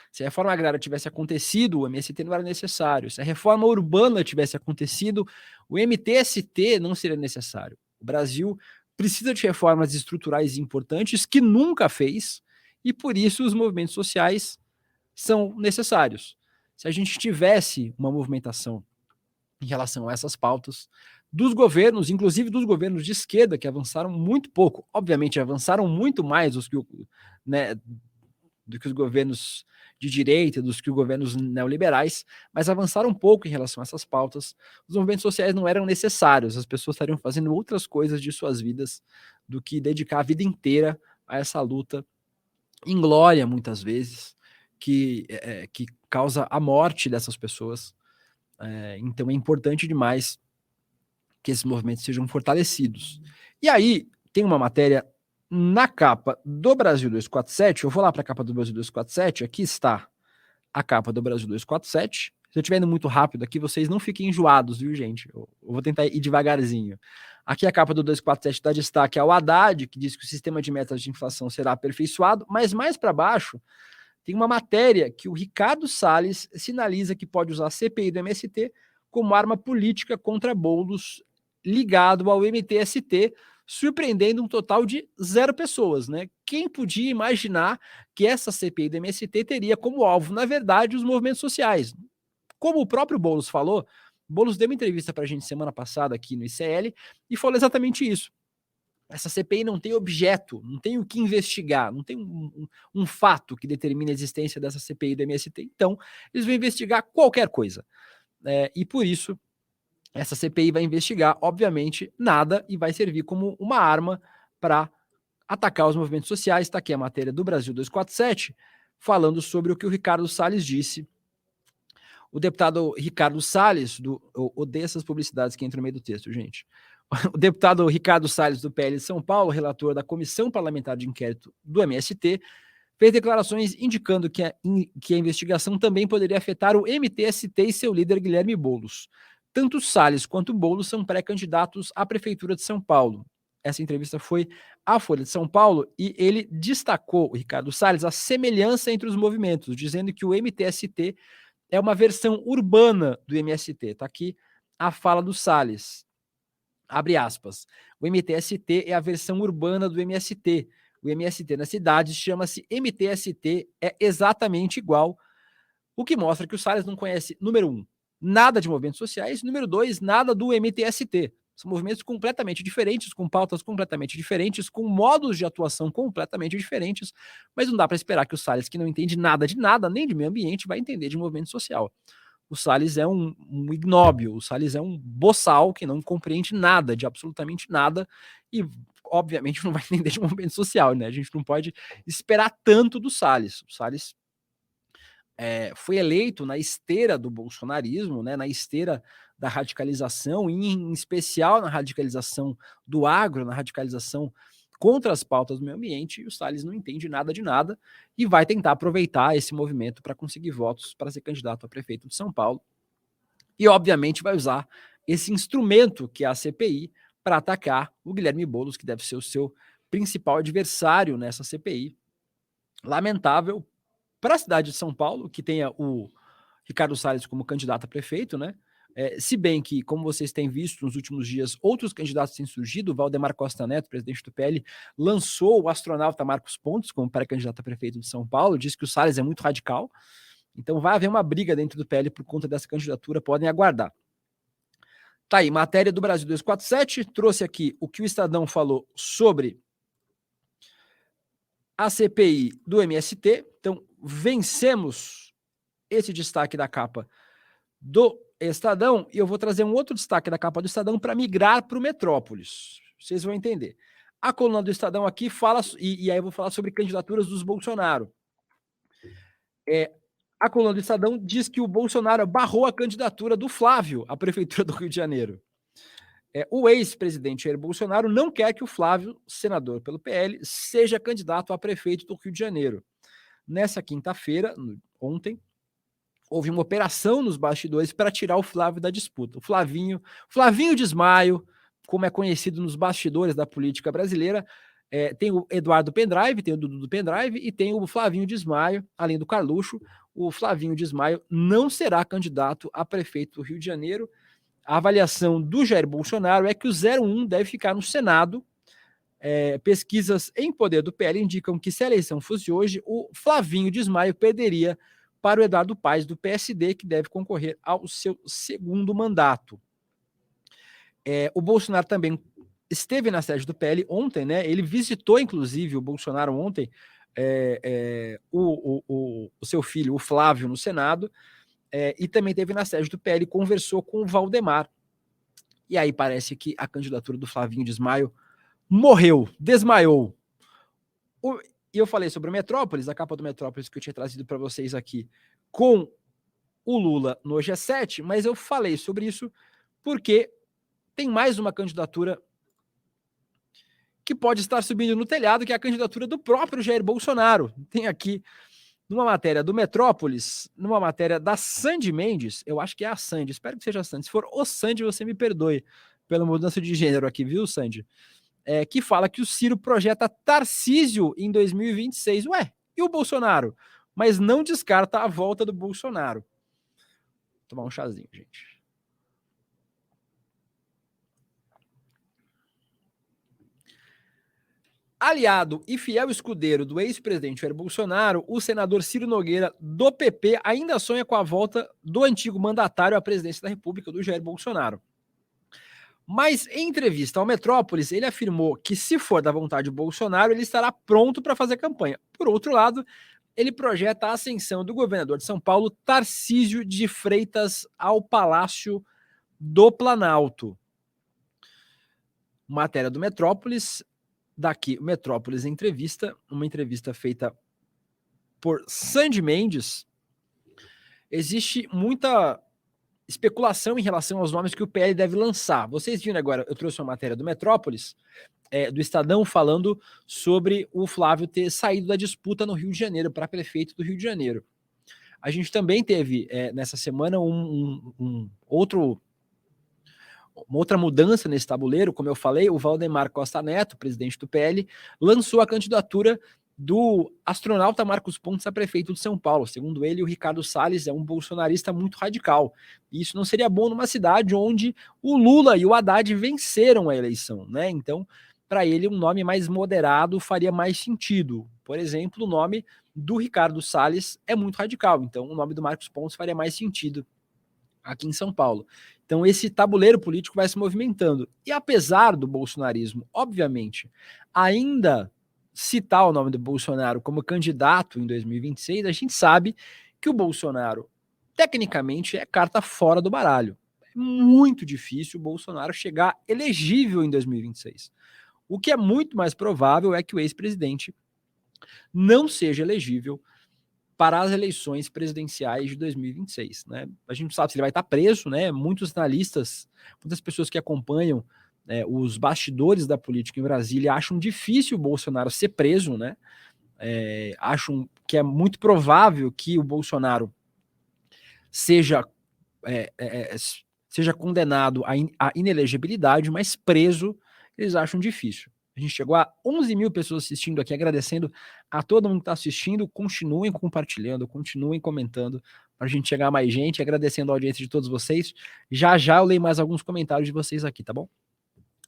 Se a reforma agrária tivesse acontecido, o MST não era necessário. Se a reforma urbana tivesse acontecido, o MTST não seria necessário. O Brasil precisa de reformas estruturais importantes que nunca fez, e por isso os movimentos sociais são necessários. Se a gente tivesse uma movimentação em relação a essas pautas dos governos, inclusive dos governos de esquerda, que avançaram muito pouco. Obviamente, avançaram muito mais né, do que os governos de direita, dos que os governos neoliberais, mas avançaram um pouco em relação a essas pautas. Os movimentos sociais não eram necessários, as pessoas estariam fazendo outras coisas de suas vidas do que dedicar a vida inteira a essa luta inglória, muitas vezes, que causa a morte dessas pessoas. Então é importante demais que esses movimentos sejam fortalecidos. E aí tem uma matéria na capa do Brasil 247, eu vou lá para a capa do Brasil 247, aqui está a capa do Brasil 247. Se eu estiver indo muito rápido aqui, vocês não fiquem enjoados, viu, gente? Eu vou tentar ir devagarzinho. Aqui a capa do 247 dá destaque ao Haddad, que diz que o sistema de metas de inflação será aperfeiçoado, mas mais para baixo tem uma matéria que o Ricardo Salles sinaliza que pode usar a CPI do MST como arma política contra Boulos ligado ao MTST, surpreendendo um total de 0 pessoas, né? Quem podia imaginar que essa CPI do MST teria como alvo, na verdade, os movimentos sociais? Como o próprio Boulos falou, Boulos deu uma entrevista para a gente semana passada aqui no ICL e falou exatamente isso. Essa CPI não tem objeto, não tem o que investigar, não tem um fato que determine a existência dessa CPI do MST. Então, eles vão investigar qualquer coisa. E por isso, essa CPI vai investigar, obviamente, nada e vai servir como uma arma para atacar os movimentos sociais. Está aqui a matéria do Brasil 247, falando sobre o que o Ricardo Salles disse. O deputado Ricardo Salles, eu odeio essas publicidades que entram no meio do texto, gente. O deputado Ricardo Salles, do PL de São Paulo, relator da Comissão Parlamentar de Inquérito do MST, fez declarações indicando que a investigação também poderia afetar o MTST e seu líder Guilherme Boulos. Tanto Salles quanto Boulos são pré-candidatos à Prefeitura de São Paulo. Essa entrevista foi à Folha de São Paulo e ele destacou, o Ricardo Salles, a semelhança entre os movimentos, dizendo que o MTST é uma versão urbana do MST. Está aqui a fala do Salles. Abre aspas. O MTST é a versão urbana do MST. O MST nas cidades chama-se MTST, é exatamente igual. O que mostra que o Salles não conhece, número 1, nada de movimentos sociais, número 2, nada do MTST. São movimentos completamente diferentes, com pautas completamente diferentes, com modos de atuação completamente diferentes, mas não dá para esperar que o Salles, que não entende nada de nada, nem de meio ambiente, vai entender de movimento social. O Salles é um ignóbil, o Salles é um boçal que não compreende nada, de absolutamente nada, e obviamente não vai entender de movimento social, né? A gente não pode esperar tanto do Salles. O Salles foi eleito na esteira do bolsonarismo, né, na esteira da radicalização, e em especial na radicalização do agro, na radicalização contra as pautas do meio ambiente, e o Salles não entende nada de nada e vai tentar aproveitar esse movimento para conseguir votos para ser candidato a prefeito de São Paulo. E, obviamente, vai usar esse instrumento que é a CPI para atacar o Guilherme Boulos, que deve ser o seu principal adversário nessa CPI. Lamentável para a cidade de São Paulo, que tenha o Ricardo Salles como candidato a prefeito, né? Se bem que, como vocês têm visto nos últimos dias, outros candidatos têm surgido. O Valdemar Costa Neto, presidente do PL, lançou o astronauta Marcos Pontes como pré-candidato a prefeito de São Paulo, disse que o Salles é muito radical. Então vai haver uma briga dentro do PL por conta dessa candidatura, podem aguardar. Tá aí, matéria do Brasil 247, trouxe aqui o que o Estadão falou sobre a CPI do MST. Então, vencemos esse destaque da capa do Estadão, e eu vou trazer um outro destaque da capa do Estadão para migrar para o Metrópolis. Vocês vão entender. A coluna do Estadão aqui fala, e aí eu vou falar sobre candidaturas dos Bolsonaro. A coluna do Estadão diz que o Bolsonaro barrou a candidatura do Flávio à Prefeitura do Rio de Janeiro. O ex-presidente Jair Bolsonaro não quer que o Flávio, senador pelo PL, seja candidato a prefeito do Rio de Janeiro. Nessa quinta-feira, ontem, houve uma operação nos bastidores para tirar o Flávio da disputa. O Flavinho Desmaio, como é conhecido nos bastidores da política brasileira, tem o Eduardo Pendrive, tem o Dudu do Pendrive e tem o Flavinho Desmaio, além do Carluxo. O Flavinho Desmaio não será candidato a prefeito do Rio de Janeiro. A avaliação do Jair Bolsonaro é que o 01 deve ficar no Senado. Pesquisas em poder do PL indicam que, se a eleição fosse hoje, o Flavinho Desmaio perderia para o Eduardo Paes, do PSD, que deve concorrer ao seu segundo mandato. O Bolsonaro também esteve na sede do PL ontem, né? Ele visitou, inclusive, o Bolsonaro ontem, o seu filho, o Flávio, no Senado, e também esteve na sede do PL e conversou com o Valdemar. E aí parece que a candidatura do Flavinho Desmaio desmaiou. E eu falei sobre o Metrópolis, a capa do Metrópolis que eu tinha trazido para vocês aqui, com o Lula no G7, mas eu falei sobre isso porque tem mais uma candidatura que pode estar subindo no telhado, que é a candidatura do próprio Jair Bolsonaro. Tem aqui, numa matéria do Metrópolis, numa matéria da Sandy Mendes, eu acho que é a Sandy, espero que seja a Sandy. Se for o Sandy, você me perdoe pela mudança de gênero aqui, viu, Sandy? Que fala que o Ciro projeta Tarcísio em 2026. Ué, e o Bolsonaro? Mas não descarta a volta do Bolsonaro. Vou tomar um chazinho, gente. Aliado e fiel escudeiro do ex-presidente Jair Bolsonaro, o senador Ciro Nogueira, do PP, ainda sonha com a volta do antigo mandatário à presidência da República, do Jair Bolsonaro. Mas, em entrevista ao Metrópolis, ele afirmou que, se for da vontade do Bolsonaro, ele estará pronto para fazer campanha. Por outro lado, ele projeta a ascensão do governador de São Paulo, Tarcísio de Freitas, ao Palácio do Planalto. Matéria do Metrópolis, daqui, Metrópolis Entrevista, uma entrevista feita por Sandy Mendes. Existe muita especulação em relação aos nomes que o PL deve lançar. Vocês viram agora, eu trouxe uma matéria do Metrópolis, do Estadão, falando sobre o Flávio ter saído da disputa no Rio de Janeiro, para prefeito do Rio de Janeiro. A gente também teve, nessa semana, uma outra mudança nesse tabuleiro. Como eu falei, o Valdemar Costa Neto, presidente do PL, lançou a candidatura do astronauta Marcos Pontes a prefeito de São Paulo. Segundo ele, o Ricardo Salles é um bolsonarista muito radical. E isso não seria bom numa cidade onde o Lula e o Haddad venceram a eleição, né? Então, para ele, um nome mais moderado faria mais sentido. Por exemplo, o nome do Ricardo Salles é muito radical. Então, o nome do Marcos Pontes faria mais sentido aqui em São Paulo. Então, esse tabuleiro político vai se movimentando. E apesar do bolsonarismo, obviamente, ainda citar o nome do Bolsonaro como candidato em 2026, a gente sabe que o Bolsonaro, tecnicamente, é carta fora do baralho. É muito difícil o Bolsonaro chegar elegível em 2026. O que é muito mais provável é que o ex-presidente não seja elegível para as eleições presidenciais de 2026. Né? A gente não sabe se ele vai estar preso, né? Muitos analistas, muitas pessoas que acompanham os bastidores da política em Brasília acham difícil o Bolsonaro ser preso, né? Acham que é muito provável que o Bolsonaro seja condenado à inelegibilidade, mas preso eles acham difícil. A gente chegou a 11 mil pessoas assistindo aqui, agradecendo a todo mundo que está assistindo. Continuem compartilhando, continuem comentando para a gente chegar a mais gente, agradecendo a audiência de todos vocês. Já já eu leio mais alguns comentários de vocês aqui, tá bom?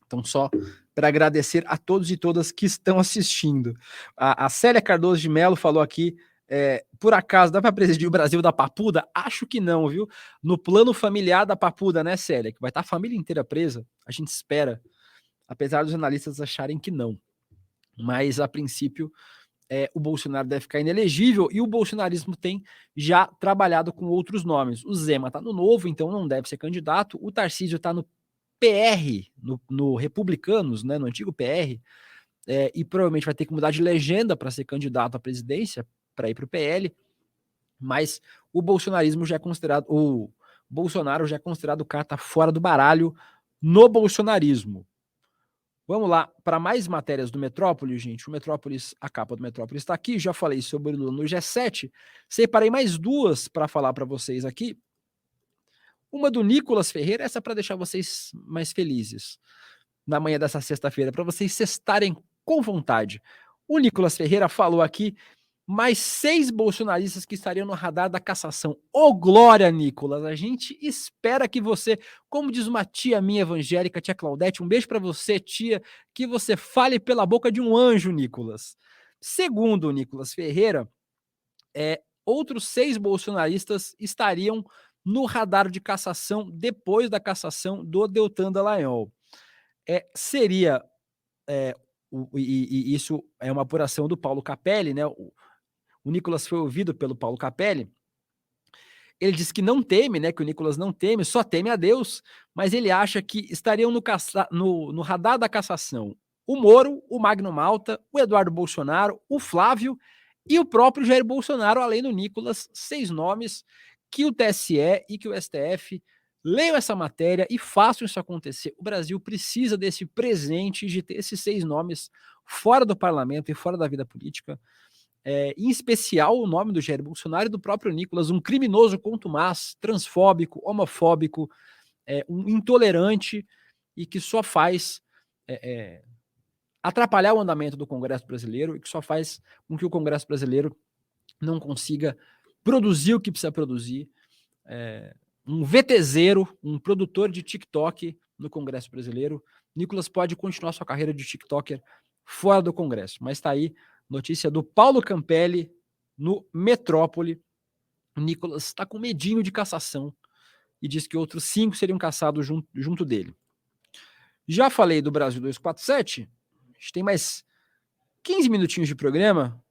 Então, só para agradecer a todos e todas que estão assistindo. A Célia Cardoso de Mello falou aqui, por acaso, dá para presidir o Brasil da Papuda? Acho que não, viu? No plano familiar da Papuda, né, Célia? Que vai estar a família inteira presa, a gente espera, apesar dos analistas acharem que não. Mas, a princípio, o Bolsonaro deve ficar inelegível e o bolsonarismo tem já trabalhado com outros nomes. O Zema está no Novo, então não deve ser candidato. O Tarcísio está no PR, no Republicanos, né, no antigo PR, e provavelmente vai ter que mudar de legenda para ser candidato à presidência, para ir para o PL, mas o bolsonarismo já é considerado, o Bolsonaro já é considerado carta fora do baralho no bolsonarismo. Vamos lá para mais matérias do Metrópolis, gente. O Metrópolis, a capa do Metrópolis está aqui, já falei sobre o Lula no G7, separei mais duas para falar para vocês aqui. Uma do Nicolas Ferreira, essa para deixar vocês mais felizes na manhã dessa sexta-feira, para vocês sextarem com vontade. O Nicolas Ferreira falou aqui mais 6 bolsonaristas que estariam no radar da cassação. Ô, glória, Nicolas! A gente espera que você, como diz uma tia minha evangélica, tia Claudete, um beijo para você, tia, que você fale pela boca de um anjo, Nicolas. Segundo o Nicolas Ferreira, outros 6 bolsonaristas estariam no radar de cassação depois da cassação do Deltan Dallagnol. Seria, e isso é uma apuração do Paulo Capelli, né? O Nicolas foi ouvido pelo Paulo Capelli. Ele disse que não teme, né? Que o Nicolas não teme, só teme a Deus, mas ele acha que estariam no radar da cassação o Moro, o Magno Malta, o Eduardo Bolsonaro, o Flávio e o próprio Jair Bolsonaro, além do Nicolas, 6 nomes que o TSE e que o STF leiam essa matéria e façam isso acontecer. O Brasil precisa desse presente de ter esses 6 nomes fora do parlamento e fora da vida política. Em especial o nome do Jair Bolsonaro e do próprio Nicolas, um criminoso contumaz, transfóbico, homofóbico, um intolerante e que só faz atrapalhar o andamento do Congresso brasileiro e que só faz com que o Congresso brasileiro não consiga produzir o que precisa produzir. Um VTZero, um produtor de TikTok no Congresso brasileiro. Nicolas pode continuar sua carreira de TikToker fora do Congresso, mas está aí notícia do Paulo Campelli no Metrópole. O Nicolas está com medinho de cassação e diz que outros 5 seriam cassados junto dele. Já falei do Brasil 247, a gente tem mais 15 minutinhos de programa.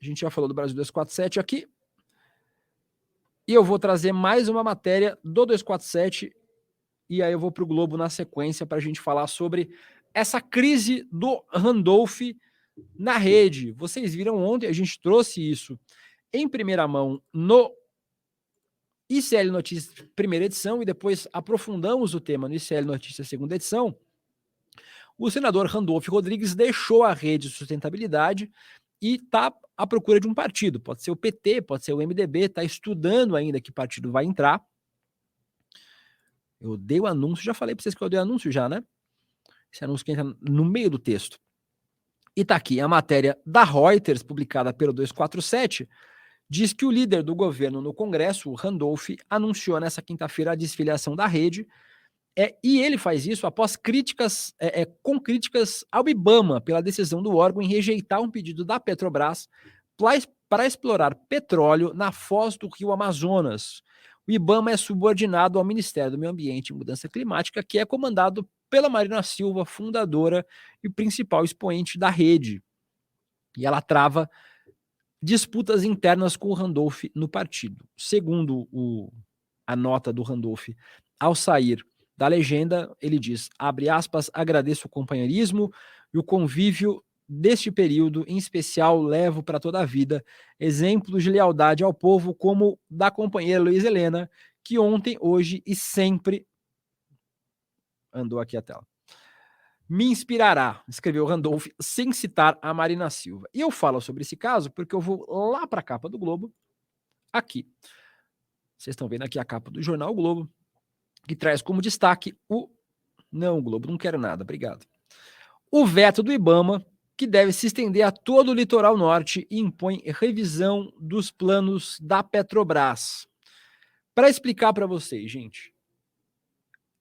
A gente já falou do Brasil 247 aqui. E eu vou trazer mais uma matéria do 247 e aí eu vou para o Globo na sequência para a gente falar sobre essa crise do Randolph na rede. Vocês viram ontem, a gente trouxe isso em primeira mão no ICL Notícias primeira edição e depois aprofundamos o tema no ICL Notícias segunda edição. O senador Randolph Rodrigues deixou a rede de sustentabilidade e está à procura de um partido. Pode ser o PT, pode ser o MDB, está estudando ainda que partido vai entrar. Eu dei o anúncio, já falei para vocês que eu dei o anúncio já, né? Esse anúncio que entra no meio do texto. E está aqui a matéria da Reuters, publicada pelo 247, diz que o líder do governo no Congresso, o Randolph, anunciou nessa quinta-feira a desfiliação da rede, e ele faz isso após críticas ao IBAMA pela decisão do órgão em rejeitar um pedido da Petrobras para explorar petróleo na foz do rio Amazonas. O IBAMA é subordinado ao Ministério do Meio Ambiente e Mudança Climática, que é comandado pela Marina Silva, fundadora e principal expoente da rede. E ela trava disputas internas com o Randolph no partido. Segundo a nota do Randolph, ao sair da legenda, ele diz, abre aspas, agradeço o companheirismo e o convívio deste período, em especial levo para toda a vida exemplos de lealdade ao povo como da companheira Luiza Helena, que ontem, hoje e sempre andou aqui a tela. Me inspirará, escreveu Randolph, sem citar a Marina Silva. E eu falo sobre esse caso porque eu vou lá para a capa do Globo, aqui. Vocês estão vendo aqui a capa do jornal o Globo, que traz como destaque Não, Globo, não quero nada, obrigado. O veto do IBAMA, que deve se estender a todo o litoral norte e impõe revisão dos planos da Petrobras. Para explicar para vocês, gente,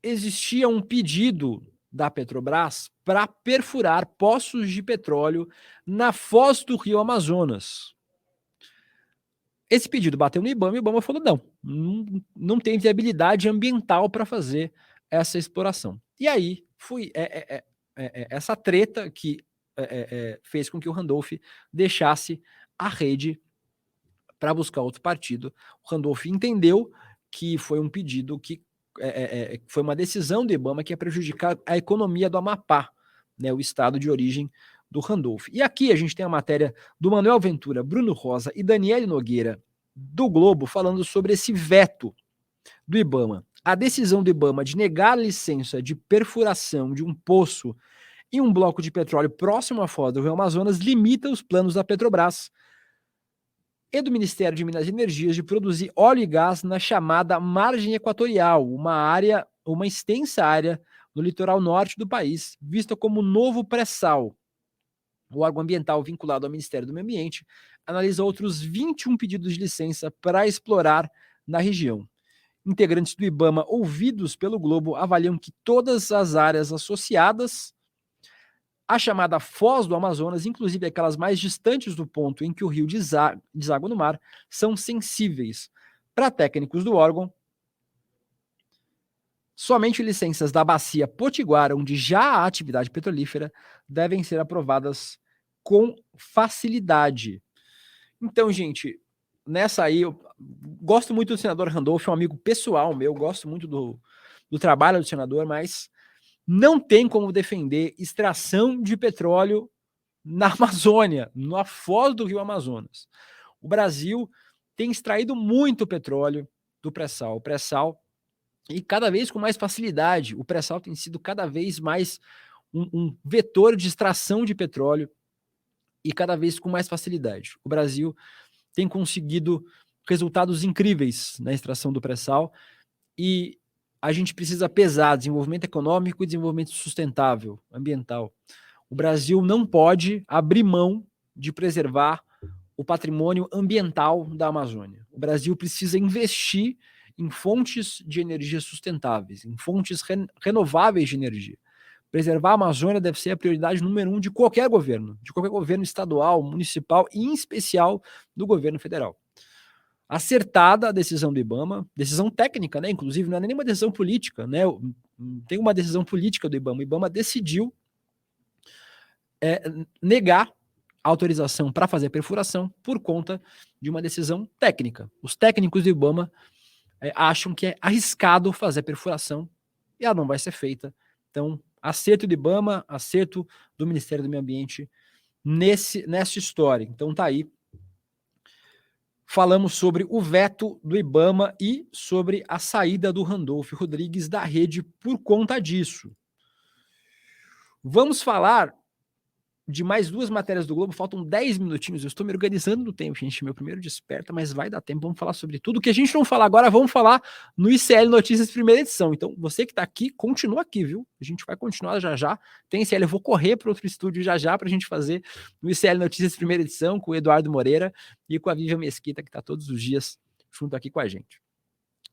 existia um pedido da Petrobras para perfurar poços de petróleo na foz do Rio Amazonas. Esse pedido bateu no IBAMA e o IBAMA falou: não tem viabilidade ambiental para fazer essa exploração. E aí foi essa treta que fez com que o Randolph deixasse a rede para buscar outro partido. O Randolph entendeu que foi um pedido que foi uma decisão do IBAMA que ia prejudicar a economia do Amapá, né, o estado de origem do Randolph. E aqui a gente tem a matéria do Manuel Ventura, Bruno Rosa e Daniele Nogueira, do Globo, falando sobre esse veto do IBAMA. A decisão do IBAMA de negar a licença de perfuração de um poço em um bloco de petróleo próximo à foz do Rio Amazonas limita os planos da Petrobras e do Ministério de Minas e Energia de produzir óleo e gás na chamada margem equatorial, uma extensa área no litoral norte do país, vista como novo pré-sal. O órgão ambiental vinculado ao Ministério do Meio Ambiente analisa outros 21 pedidos de licença para explorar na região. Integrantes do IBAMA ouvidos pelo Globo avaliam que todas as áreas associadas à chamada foz do Amazonas, inclusive aquelas mais distantes do ponto em que o rio deságua no mar, são sensíveis. Para técnicos do órgão, somente licenças da bacia potiguara, onde já há atividade petrolífera, devem ser aprovadas com facilidade. Então, gente, nessa aí, eu gosto muito do senador Randolph, é um amigo pessoal meu, gosto muito do trabalho do senador, mas não tem como defender extração de petróleo na Amazônia, na foz do Rio Amazonas. O Brasil tem extraído muito petróleo do pré-sal. O pré-sal, e cada vez com mais facilidade, o pré-sal tem sido cada vez mais um vetor de extração de petróleo e cada vez com mais facilidade. O Brasil tem conseguido resultados incríveis na extração do pré-sal e a gente precisa pesar desenvolvimento econômico e desenvolvimento sustentável, ambiental. O Brasil não pode abrir mão de preservar o patrimônio ambiental da Amazônia. O Brasil precisa investir em fontes de energia sustentáveis, em fontes renováveis de energia. Preservar a Amazônia deve ser a prioridade número 1 de qualquer governo estadual, municipal e, em especial, do governo federal. Acertada a decisão do IBAMA, decisão técnica, né? Inclusive, não é nem uma decisão política, né? Tem uma decisão política do IBAMA. O IBAMA decidiu negar a autorização para fazer a perfuração por conta de uma decisão técnica. Os técnicos do IBAMA acham que é arriscado fazer a perfuração e ela não vai ser feita. Então, acerto do IBAMA, acerto do Ministério do Meio Ambiente nessa história. Então tá aí. Falamos sobre o veto do IBAMA e sobre a saída do Randolph Rodrigues da rede por conta disso. Vamos falar de mais duas matérias do Globo, faltam 10 minutinhos, eu estou me organizando no tempo, gente, meu primeiro desperta, mas vai dar tempo, vamos falar sobre tudo. O que a gente não falar agora, vamos falar no ICL Notícias primeira edição. Então, você que está aqui, continua aqui, viu? A gente vai continuar já. Tem ICL, eu vou correr para outro estúdio já para a gente fazer no ICL Notícias primeira edição com o Eduardo Moreira e com a Vivian Mesquita, que está todos os dias junto aqui com a gente.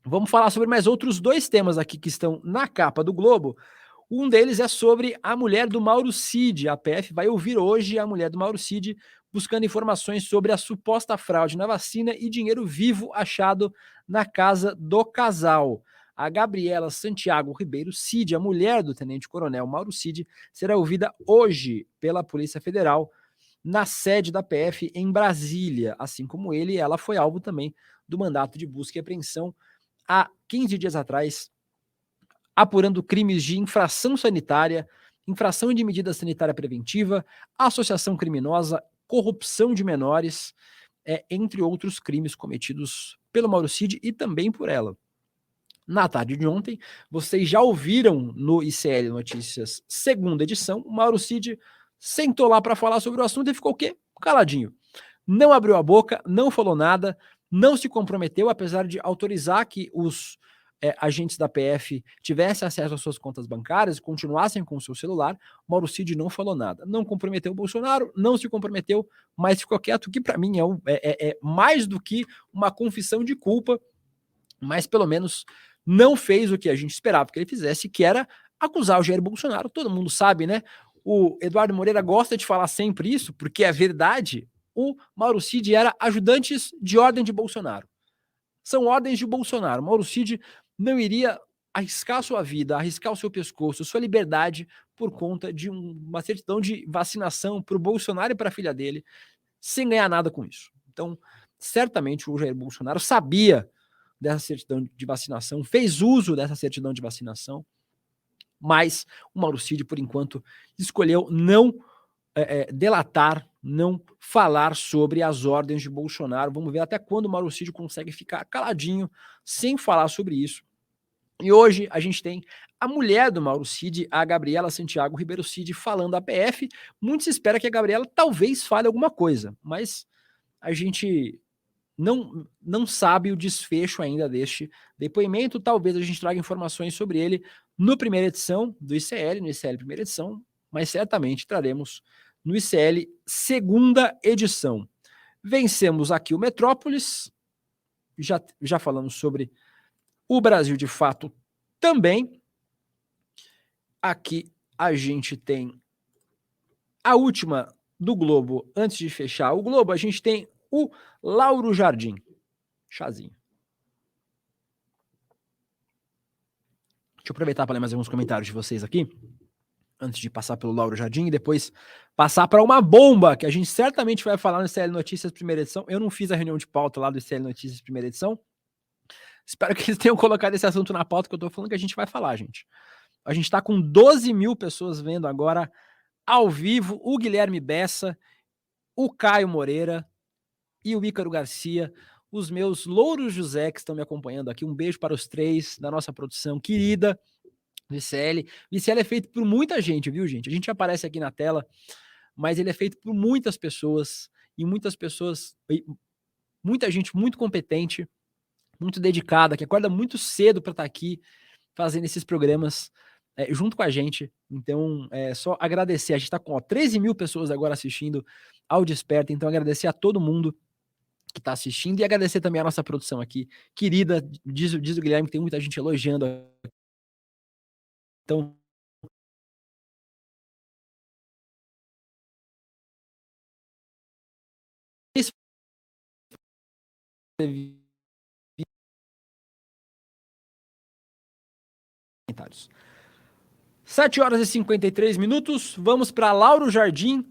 Vamos falar sobre mais outros dois temas aqui que estão na capa do Globo. Um deles é sobre a mulher do Mauro Cid. A PF vai ouvir hoje a mulher do Mauro Cid buscando informações sobre a suposta fraude na vacina e dinheiro vivo achado na casa do casal. A Gabriela Santiago Ribeiro Cid, a mulher do tenente-coronel Mauro Cid, será ouvida hoje pela Polícia Federal na sede da PF em Brasília. Assim como ele, ela foi alvo também do mandato de busca e apreensão há 15 dias atrás, apurando crimes de infração sanitária, infração de medida sanitária preventiva, associação criminosa, corrupção de menores, entre outros crimes cometidos pelo Mauro Cid e também por ela. Na tarde de ontem, vocês já ouviram no ICL Notícias segunda edição, o Mauro Cid sentou lá para falar sobre o assunto e ficou o quê? Caladinho. Não abriu a boca, não falou nada, não se comprometeu, apesar de autorizar que os agentes da PF tivessem acesso às suas contas bancárias e continuassem com o seu celular, Mauro Cid não falou nada. Não comprometeu o Bolsonaro, não se comprometeu, mas ficou quieto, que para mim é mais do que uma confissão de culpa, mas pelo menos não fez o que a gente esperava que ele fizesse, que era acusar o Jair Bolsonaro. Todo mundo sabe, né? O Eduardo Moreira gosta de falar sempre isso, porque é verdade. O Mauro Cid era ajudantes de ordem de Bolsonaro. São ordens de Bolsonaro. Mauro Cid não iria arriscar sua vida, arriscar o seu pescoço, sua liberdade, por conta de uma certidão de vacinação para o Bolsonaro e para a filha dele, sem ganhar nada com isso. Então, certamente o Jair Bolsonaro sabia dessa certidão de vacinação, fez uso dessa certidão de vacinação, mas o Mauro Cid, por enquanto, escolheu não delatar, não falar sobre as ordens de Bolsonaro. Vamos ver até quando o Mauro Cid consegue ficar caladinho, sem falar sobre isso. E hoje a gente tem a mulher do Mauro Cid, a Gabriela Santiago Ribeiro Cid, falando à PF. Muito se espera que a Gabriela talvez fale alguma coisa, mas a gente não sabe o desfecho ainda deste depoimento. Talvez a gente traga informações sobre ele no primeira edição do ICL, no ICL primeira edição, mas certamente traremos no ICL segunda edição. Vencemos aqui o Metrópolis, já falamos sobre o Brasil de Fato também. Aqui a gente tem a última do Globo. Antes de fechar o Globo, a gente tem o Lauro Jardim. Chazinho. Deixa eu aproveitar para ler mais alguns comentários de vocês aqui, antes de passar pelo Lauro Jardim e depois passar para uma bomba, que a gente certamente vai falar no ICL Notícias primeira edição. Eu não fiz a reunião de pauta lá do ICL Notícias primeira edição. Espero que eles tenham colocado esse assunto na pauta, que eu tô falando que a gente vai falar, gente. A gente tá com 12 mil pessoas vendo agora, ao vivo, o Guilherme Bessa, o Caio Moreira e o Ícaro Garcia, os meus louros José que estão me acompanhando aqui. Um beijo para os três da nossa produção querida, VCL. VCL é feito por muita gente, viu, gente? A gente aparece aqui na tela, mas ele é feito por muitas pessoas, e muita gente muito competente, muito dedicada, que acorda muito cedo para estar aqui fazendo esses programas junto com a gente. Então, só agradecer. A gente está com 13 mil pessoas agora assistindo ao Desperta, então agradecer a todo mundo que está assistindo e agradecer também a nossa produção aqui, querida, diz o Guilherme que tem muita gente elogiando. Então, comentários. 7 horas e 53 minutos, vamos para Lauro Jardim,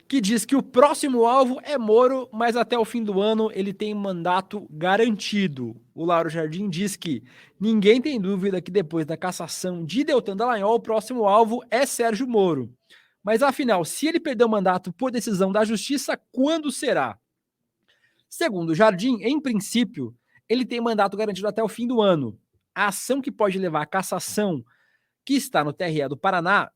que diz que o próximo alvo é Moro, mas até o fim do ano ele tem mandato garantido. O Lauro Jardim diz que ninguém tem dúvida que depois da cassação de Deltan Dallagnol, o próximo alvo é Sérgio Moro. Mas afinal, se ele perder o mandato por decisão da justiça, quando será? Segundo Jardim, em princípio, ele tem mandato garantido até o fim do ano. A ação que pode levar à cassação, que está no TRE do Paraná,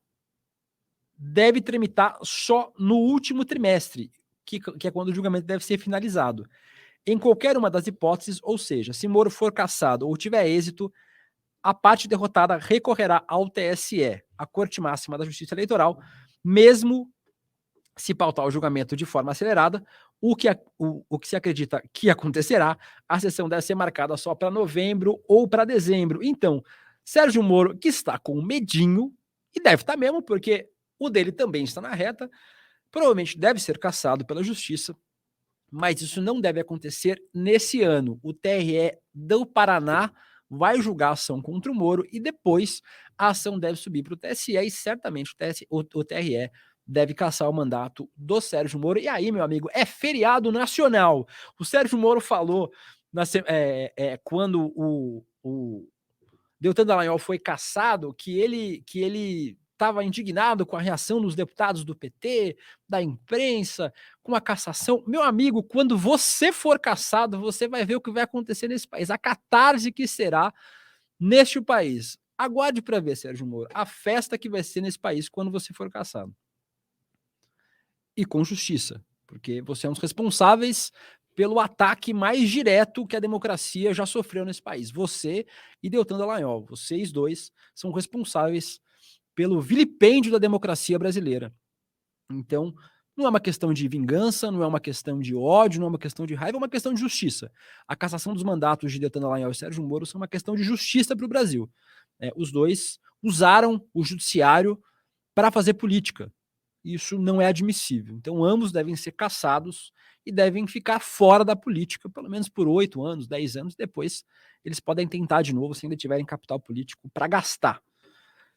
deve tramitar só no último trimestre, que é quando o julgamento deve ser finalizado. Em qualquer uma das hipóteses, ou seja, se Moro for cassado ou tiver êxito, a parte derrotada recorrerá ao TSE, a Corte Máxima da Justiça Eleitoral, mesmo se pautar o julgamento de forma acelerada, o que se acredita que acontecerá, a sessão deve ser marcada só para novembro ou para dezembro. Então, Sérgio Moro, que está com medinho, e deve estar mesmo, porque o dele também está na reta, provavelmente deve ser cassado pela justiça, mas isso não deve acontecer nesse ano. O TRE do Paraná vai julgar a ação contra o Moro e depois a ação deve subir para o TSE e certamente o TRE deve cassar o mandato do Sérgio Moro. E aí, meu amigo, é feriado nacional. O Sérgio Moro falou quando o Deltan Dallagnol foi cassado que ele estava indignado com a reação dos deputados do PT, da imprensa, com a cassação. Meu amigo, quando você for cassado, você vai ver o que vai acontecer nesse país, a catarse que será neste país. Aguarde para ver, Sérgio Moro, a festa que vai ser nesse país quando você for cassado. E com justiça, porque você é um dos responsáveis pelo ataque mais direto que a democracia já sofreu nesse país. Você e Deltan Dallagnol, vocês dois são responsáveis pelo vilipêndio da democracia brasileira. Então, não é uma questão de vingança, não é uma questão de ódio, não é uma questão de raiva, é uma questão de justiça. A cassação dos mandatos de Deltan Dallagnol e Sérgio Moro são uma questão de justiça para o Brasil. Os dois usaram o judiciário para fazer política. Isso não é admissível. Então, ambos devem ser cassados e devem ficar fora da política, pelo menos por 8 anos, 10 anos. Depois, eles podem tentar de novo, se ainda tiverem capital político para gastar.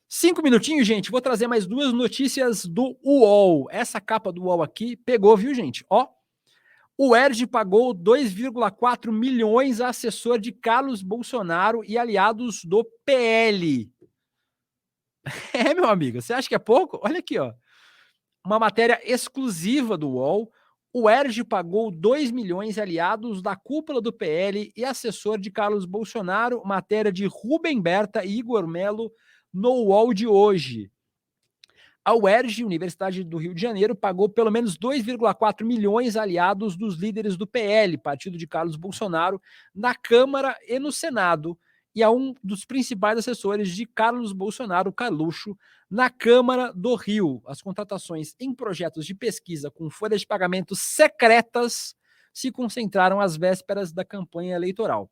5 minutinhos, gente. Vou trazer mais 2 notícias do UOL. Essa capa do UOL aqui pegou, viu, gente? Ó, o ERJ pagou 2,4 milhões a assessor de Carlos Bolsonaro e aliados do PL. Meu amigo, você acha que é pouco? Olha aqui, ó. Uma matéria exclusiva do UOL. O ERJ pagou 2 milhões aliados da cúpula do PL e assessor de Carlos Bolsonaro. Matéria de Rubem Berta e Igor Melo no UOL de hoje. A UERJ, Universidade do Rio de Janeiro, pagou pelo menos 2,4 milhões aliados dos líderes do PL, partido de Carlos Bolsonaro, na Câmara e no Senado, e a um dos principais assessores de Carlos Bolsonaro, Carluxo, na Câmara do Rio. As contratações em projetos de pesquisa com folhas de pagamento secretas se concentraram às vésperas da campanha eleitoral.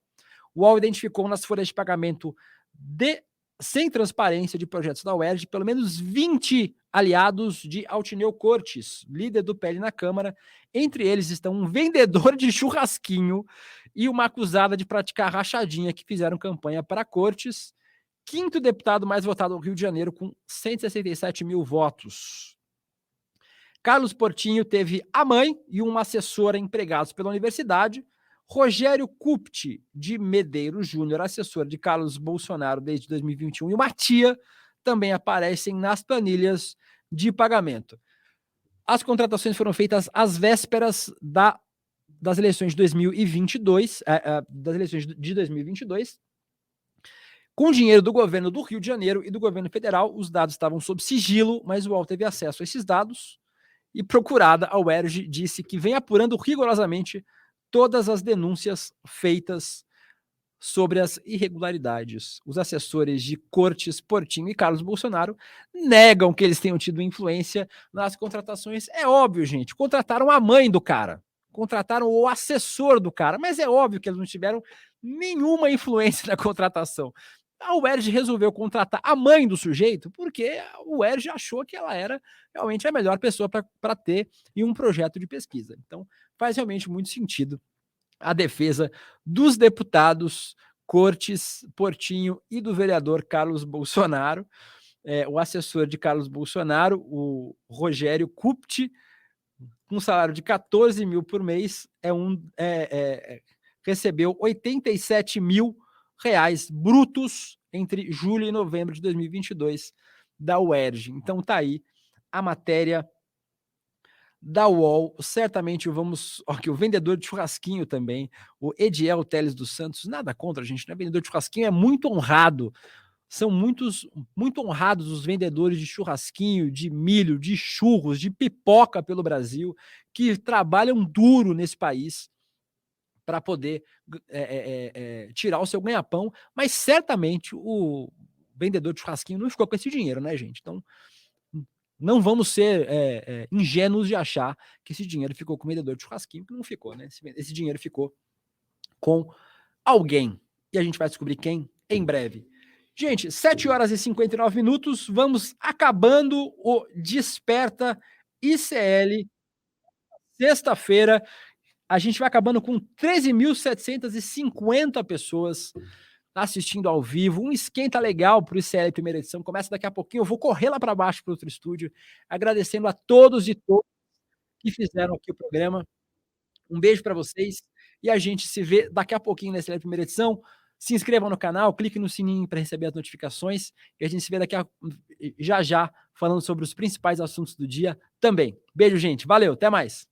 O UOL identificou nas folhas de pagamento sem transparência de projetos da UERJ, pelo menos 20 aliados de Altineu Cortes, líder do PL na Câmara. Entre eles estão um vendedor de churrasquinho e uma acusada de praticar rachadinha que fizeram campanha para Cortes, quinto deputado mais votado do Rio de Janeiro, com 167 mil votos. Carlos Portinho teve a mãe e uma assessora empregados pela universidade. Rogério Kupti de Medeiros Júnior, assessor de Carlos Bolsonaro desde 2021, e uma tia também aparecem nas planilhas de pagamento. As contratações foram feitas às vésperas das eleições de 2022, com dinheiro do governo do Rio de Janeiro e do governo federal. Os dados estavam sob sigilo, mas o UOL teve acesso a esses dados e, procurada, a UERJ disse que vem apurando rigorosamente todas as denúncias feitas sobre as irregularidades. Os assessores de Cortes, Portinho e Carlos Bolsonaro negam que eles tenham tido influência nas contratações. É óbvio, gente, contrataram a mãe do cara, contrataram o assessor do cara, mas é óbvio que eles não tiveram nenhuma influência na contratação. A UERJ resolveu contratar a mãe do sujeito porque o UERJ achou que ela era realmente a melhor pessoa para ter em um projeto de pesquisa. Então, faz realmente muito sentido a defesa dos deputados Cortes, Portinho e do vereador Carlos Bolsonaro. O assessor de Carlos Bolsonaro, o Rogério Kupti, com um salário de 14 mil por mês, recebeu 87 mil reais brutos entre julho e novembro de 2022 da UERJ. Então tá aí a matéria da UOL. Certamente vamos... Aqui, o vendedor de churrasquinho também, o Ediel Teles dos Santos, nada contra, a gente, né? Vendedor de churrasquinho é muito honrado. São muito honrados os vendedores de churrasquinho, de milho, de churros, de pipoca pelo Brasil, que trabalham duro nesse país para poder tirar o seu ganha-pão, mas certamente o vendedor de churrasquinho não ficou com esse dinheiro, né, gente? Então, não vamos ser ingênuos de achar que esse dinheiro ficou com o vendedor de churrasquinho, que não ficou, né? Esse dinheiro ficou com alguém. E a gente vai descobrir quem em breve. Gente, 7 horas e 59 minutos, vamos acabando o Desperta ICL. Sexta-feira, a gente vai acabando com 13.750 pessoas assistindo ao vivo, um esquenta legal para o ICL primeira edição, começa daqui a pouquinho, eu vou correr lá para baixo para outro estúdio, agradecendo a todos e todas que fizeram aqui o programa, um beijo para vocês, e a gente se vê daqui a pouquinho na ICL primeira edição. Se inscrevam no canal, clique no sininho para receber as notificações, e a gente se vê já falando sobre os principais assuntos do dia também. Beijo, gente, valeu, até mais!